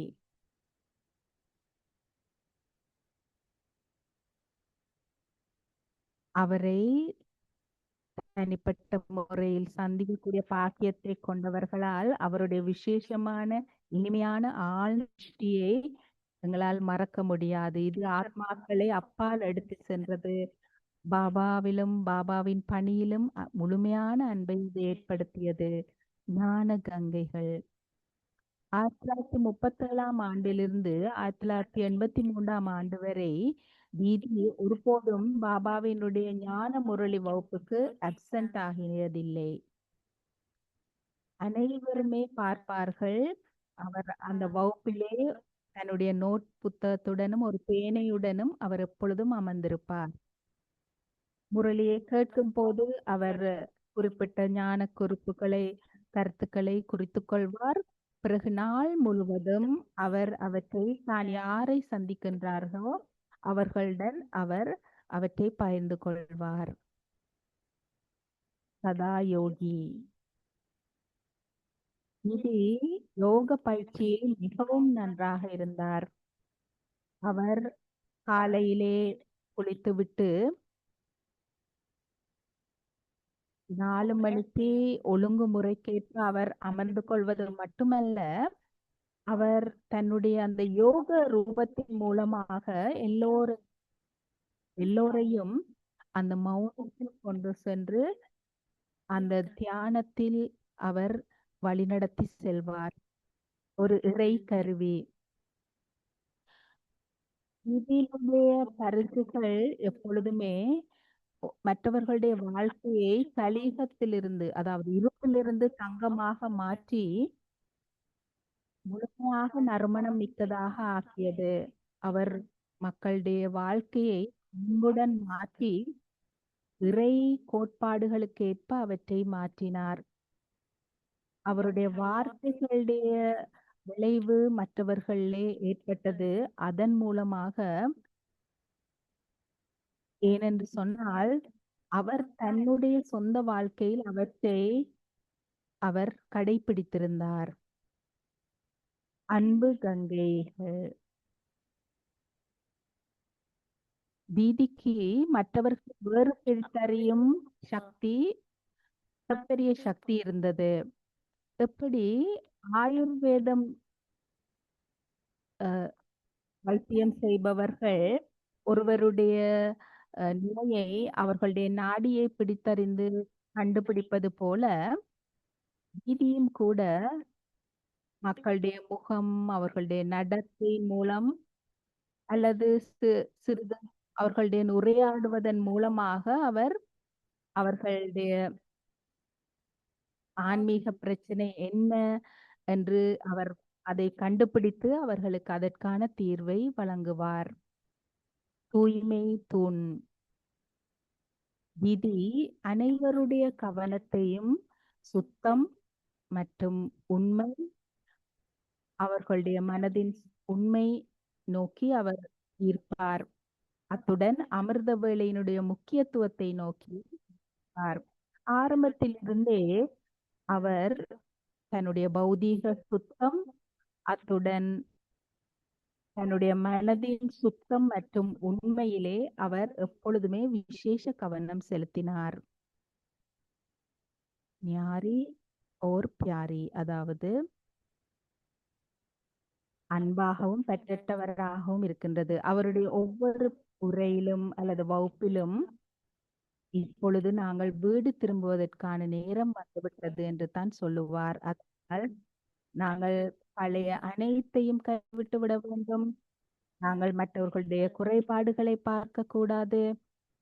அவரை தனிப்பட்ட முறையில் சந்திக்கக்கூடிய பாக்கியத்தை கொண்டவர்களால் அவருடைய விசேஷமான இனிமையான ஆழ்ச்சியை எங்களால் மறக்க முடியாது. இது ஆத்மாக்களை அப்பால் எடுத்து சென்றது. பாபாவிலும் பாபாவின் பணியிலும் முழுமையான அன்பை இது ஏற்படுத்தியது. ஞான கங்கைகள் 1937 ஆண்டிலிருந்து 1983 ஆண்டு வரை தீதி ஒருபோதும் பாபாவினுடைய ஞான முரளி வகுப்புக்கு அப்சென்ட் ஆகியதில்லை. அனைவருமே பார்ப்பார்கள். அவர் அந்த வகுப்பிலே தன்னுடைய நோட் புத்தகத்துடனும் ஒரு பேனையுடனும் அவர் எப்பொழுதும் அமர்ந்திருப்பார். முரளியை கேட்கும் போது அவர் குறிப்பிட்ட ஞான குறிப்புகளை கருத்துக்களை குறித்துக் கொள்வார். பிறகு நாள் முழுவதும் அவர் அவற்றை தான் யாரை சந்திக்கின்றார்களோ அவர்களுடன் அவர் அவற்றை பகிர்ந்து கொள்வார். சதா யோகி இது யோக பயிற்சியில் மிகவும் நன்றாக இருந்தார். அவர் காலையிலே குளித்துவிட்டு 4 மணிக்கு ஒழுங்குமுறைக்கேற்ப அவர் அமர்ந்து கொள்வது மட்டுமல்ல, அவர் தன்னுடைய அந்த யோக ரூபத்தின் மூலமாக எல்லோரையும் அந்த மௌனத்தில் கொண்டு சென்று அந்த தியானத்தில் அவர் வழிநடத்தி செல்வார். ஒரு இறை கருவி. இதிலுடைய பரிசுகள் எப்பொழுதுமே மற்றவர்களுடைய வாழ்க்கையை கலிகத்திலிருந்து, அதாவது இருப்பிலிருந்து தங்கமாக மாற்றி முழுமையாக நறுமணம் மிக்கதாக ஆக்கியது. அவர் மக்களுடைய வாழ்க்கையை அன்புடன் மாற்றி இறை கோட்பாடுகளுக்கேற்ப அவற்றை மாற்றினார். அவருடைய வார்த்தைகளுடைய விளைவு மற்றவர்களே ஏற்பட்டது. அதன் மூலமாக, ஏனென்று சொன்னால் அவர் தன்னுடைய சொந்த வாழ்க்கையில் அவற்றை அவர் கடைபிடித்திருந்தார். அன்பு கங்கைகள். தீதிக்கு மற்றவர்கள் வேறு பிரித்தறியும் சக்தி, மிகப்பெரிய சக்தி இருந்தது. எப்படி ஆயுர்வேதம் வைத்தியம் செய்பவர்கள் ஒருவருடைய நிலையை அவர்களுடைய நாடியை பிடித்தறிந்து கண்டுபிடிப்பது போல நீதியும் கூட மக்களுடைய முகம், அவர்களுடைய நடத்தை மூலம் அல்லது சிறிது அவர்களுடைய உரையாடுவதன் மூலமாக அவர்களுடைய ஆன்மீக பிரச்சனை என்ன என்று அதை கண்டுபிடித்து அவர்களுக்கு அதற்கான தீர்வை வழங்குவார். தூய்மை தூண். விதி அனைவருடைய கவனத்தையும் சுத்தம் மற்றும் உண்மை, அவர்களுடைய மனதின் உண்மை நோக்கி அவர் ஈர்ப்பார். அத்துடன் அமிர்த வேளையினுடைய முக்கியத்துவத்தை நோக்கி ஈர்ப்பார். ஆரம்பத்திலிருந்தே அவர் தன்னுடைய பௌதீக சுத்தம், அத்துடன் தன்னுடைய மனதின் சுத்தம் மற்றும் உண்மையிலே அவர் எப்பொழுதுமே விசேஷ கவனம் செலுத்தினார். ஞாரி ஓர் பியாரி, அதாவது அன்பாகவும் பற்றற்றவராகவும் இருக்கின்றது. அவருடைய ஒவ்வொரு உரையிலும் அல்லது வகுப்பிலும் இப்பொழுது நாங்கள் வீடு திரும்புவதற்கான நேரம் வந்துவிட்டது என்று தான் சொல்லுவார். அதனால் நாங்கள் பழைய அனைத்தையும் கைவிட்டு விட வேண்டும். நாங்கள் மற்றவர்களுடைய குறைபாடுகளை பார்க்க கூடாது.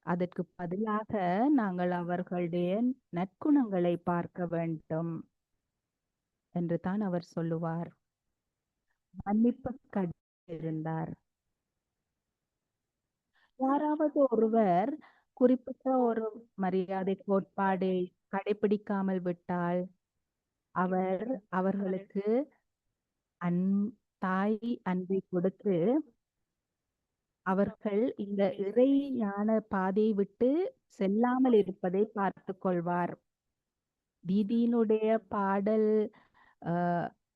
அதற்கு பதிலாக நாங்கள் அவர்களுடைய நற்குணங்களை பார்க்க வேண்டும் என்று தான் அவர் சொல்லுவார். மன்னிப்பு இருந்தார். யாராவது ஒருவர் குறிப்பிட்ட ஒரு மரியாதை கோட்பாடை கடைபிடிக்காமல் விட்டால் அவர்களுக்கு தாய் அன்பை கொடுத்து அவர்கள் இந்த இறை ஞான பாதையை விட்டு செல்லாமல் இருப்பதை பார்த்து கொள்வார். தீதியினுடைய பாடல்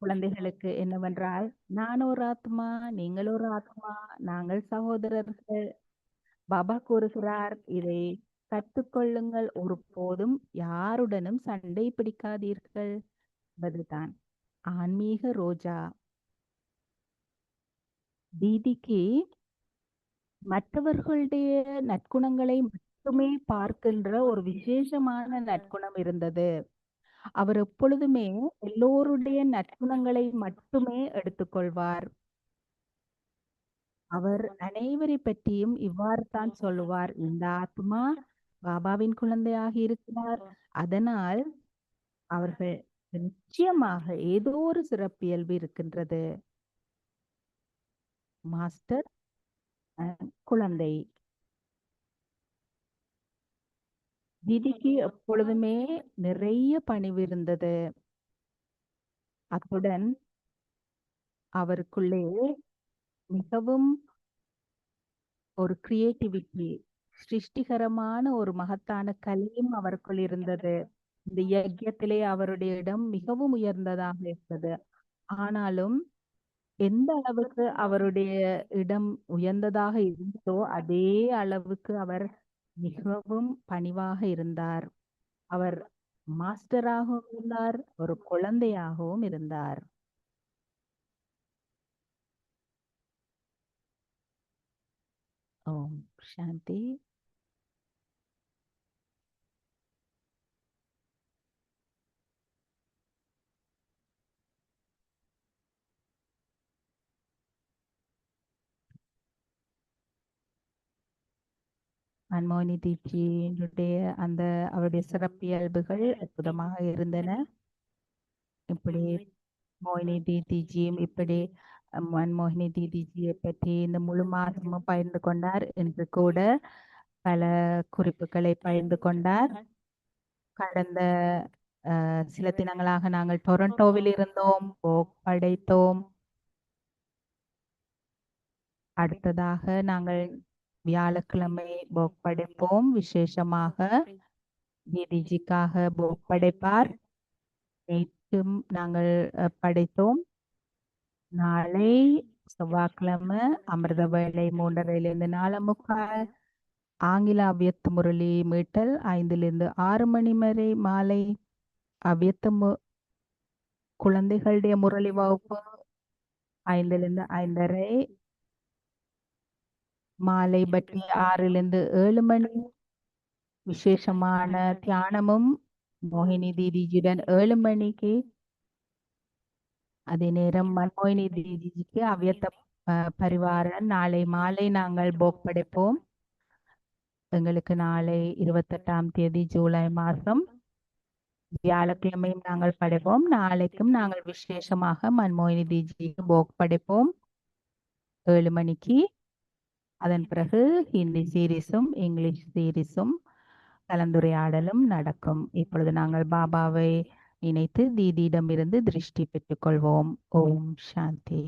குழந்தைகளுக்கு என்னவென்றால், நான் ஒரு ஆத்மா, நீங்கள் ஒரு ஆத்மா, நாங்கள் சகோதரர்கள். பாபா கூறுகிறார், இதை கற்றுக்கொள்ளுங்கள், ஒருபோதும் யாருடனும் சண்டை பிடிக்காதீர்கள் என்பதுதான் ஆன்மீக ரோஜா. தீதிக்கு மற்றவர்களுடைய நற்குணங்களை மட்டுமே பார்க்கின்ற ஒரு விசேஷமான நற்குணம் இருந்தது. அவர் எப்பொழுதுமே எல்லோருடைய நற்குணங்களை மட்டுமே எடுத்துக்கொள்வார். அவர் அனைவரை பற்றியும் இவ்வாறு தான் சொல்லுவார், இந்த ஆத்மா பாபாவின் குழந்தையாக இருக்கிறார், அதனால் அவர்கள் நிச்சயமாக ஏதோ ஒரு சிறப்பியல்பு இருக்கின்றது. மாஸ்டர் குழந்தை. திதிக்கு எப்பொழுதுமே நிறைய பணிவு இருந்தது. அத்துடன் அவருக்குள்ளே மிகவும் ஒரு கிரியேட்டிவிட்டி, சிருஷ்டிகரமான ஒரு மகத்தான கலையும் அவருக்குள் இருந்தது. இந்த யஜ்யத்திலே அவருடைய இடம் மிகவும் உயர்ந்ததாக இருந்தது. ஆனாலும் எந்த அளவுக்கு அவருடைய இடம் உயர்ந்ததாக இருந்ததோ அதே அளவுக்கு அவர் மிகவும் பணிவாக இருந்தார். அவர் மாஸ்டராகவும் இருந்தார், ஒரு குழந்தையாகவும் இருந்தார். ஓம் சாந்தி. மன்மோகினி தீட்சியினுடைய அந்த அவருடைய சிறப்பியல்புகள் அற்புதமாக இருந்தன. இப்படி மோகினி தீதிஜியும் இப்படி மன்மோகினி தீதிஜியை பற்றி இந்த முழு மாதமும் பகிர்ந்து கொண்டார் என்று கூட பல குறிப்புகளை பகிர்ந்து கொண்டார். கடந்த சில தினங்களாக நாங்கள் டொரண்டோவில் இருந்தோம், போக் படைத்தோம். அடுத்ததாக நாங்கள் வியாழக்கிழமை போக் படைப்போம். விசேஷமாக தீதிஜிக்காக போக் படைப்பார். நேற்றும் நாங்கள் படைத்தோம். நாளை செவ்வாய்க்கிழமை அமிர்த வேளை 3:30 4:45, ஆங்கில அவ்வியத்து முரளி மீட்டல் 5 6 மணி வரை, மாலை அவ்வியத்து குழந்தைகளுடைய முரளி வகுப்பு 5லிருந்து 5:30, மாலை பற்றி 6லிருந்து 7 மணி. விசேஷமான தியானமும் மோகினி தீதிஜியுடன் 7 மணிக்கு. அதே நேரம் மன்மோகினி தீதிஜிக்கு அவ்யத்த பரிவார நாளை மாலை நாங்கள் போக் படைப்போம். எங்களுக்கு நாளை 28ஆம் தேதி ஜூலை மாதம் வியாழக்கிழமையும் நாங்கள் படைப்போம். நாளைக்கும் நாங்கள் விசேஷமாக மன்மோகினி தீஜிக்கு போக் படைப்போம் 7 மணிக்கு. அதன் பிறகு ஹிந்தி சீரீஸும் இங்கிலீஷ் சீரீஸும் கலந்துரையாடலும் நடக்கும். இப்பொழுது நாங்கள் பாபாவை நினைத்து தீதியிடமிருந்து திருஷ்டி பெற்றுக்கொள்வோம். ஓம் சாந்தி.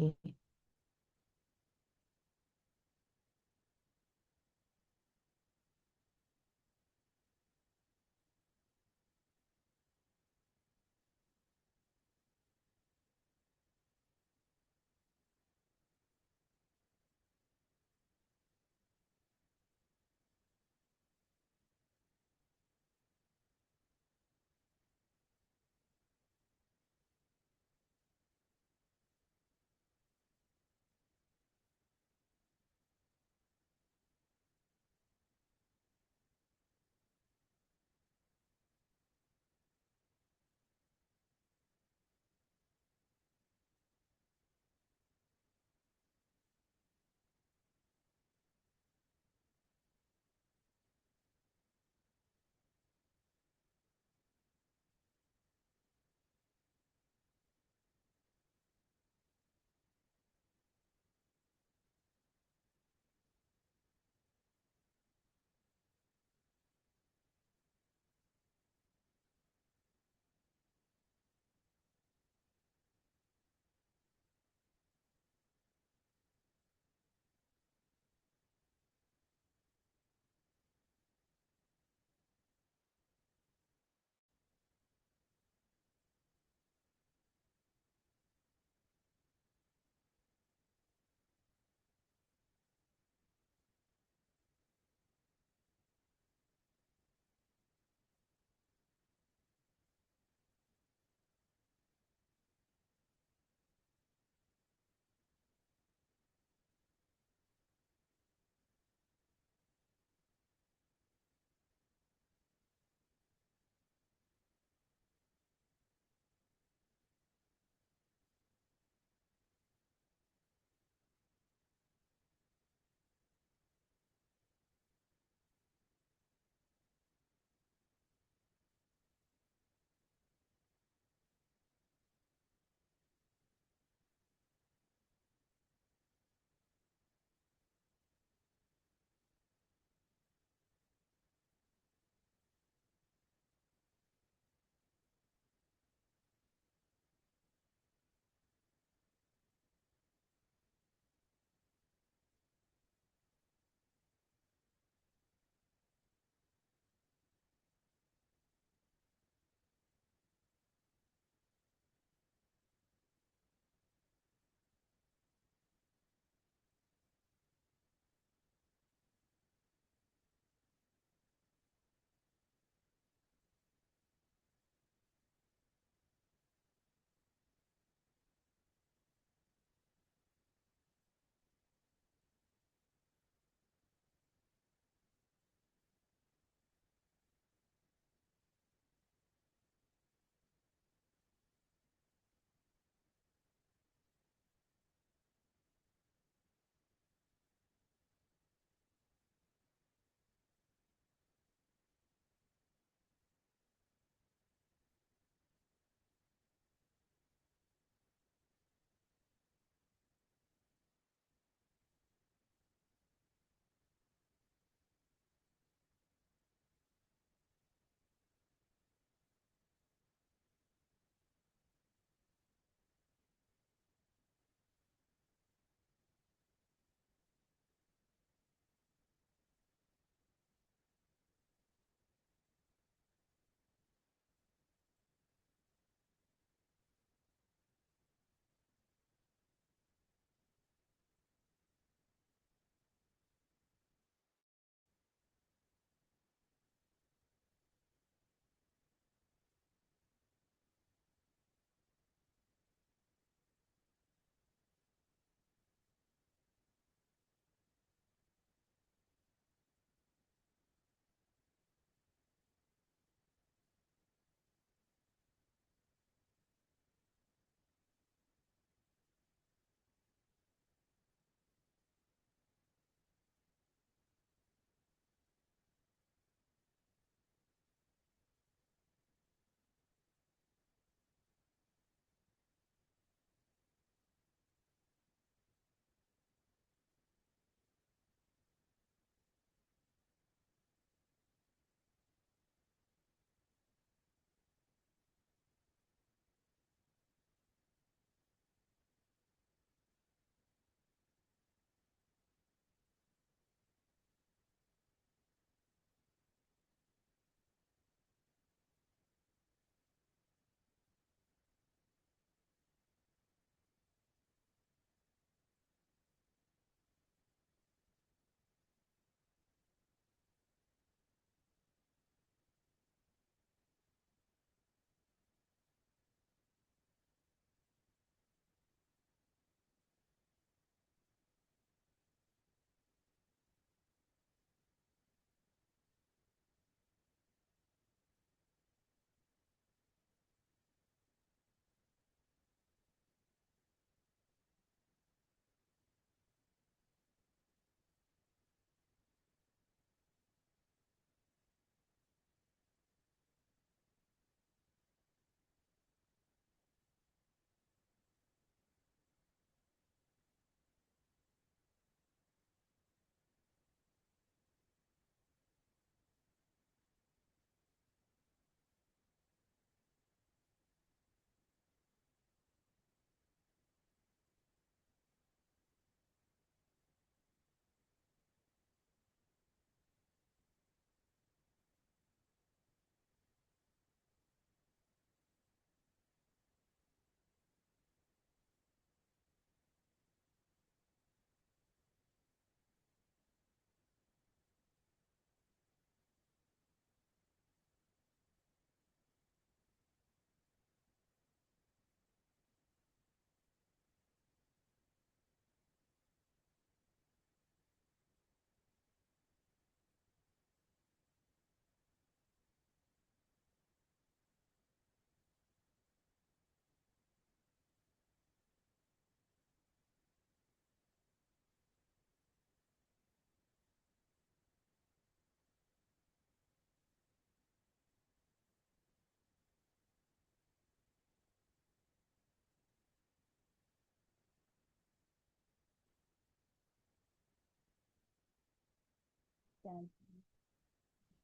Thank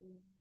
you.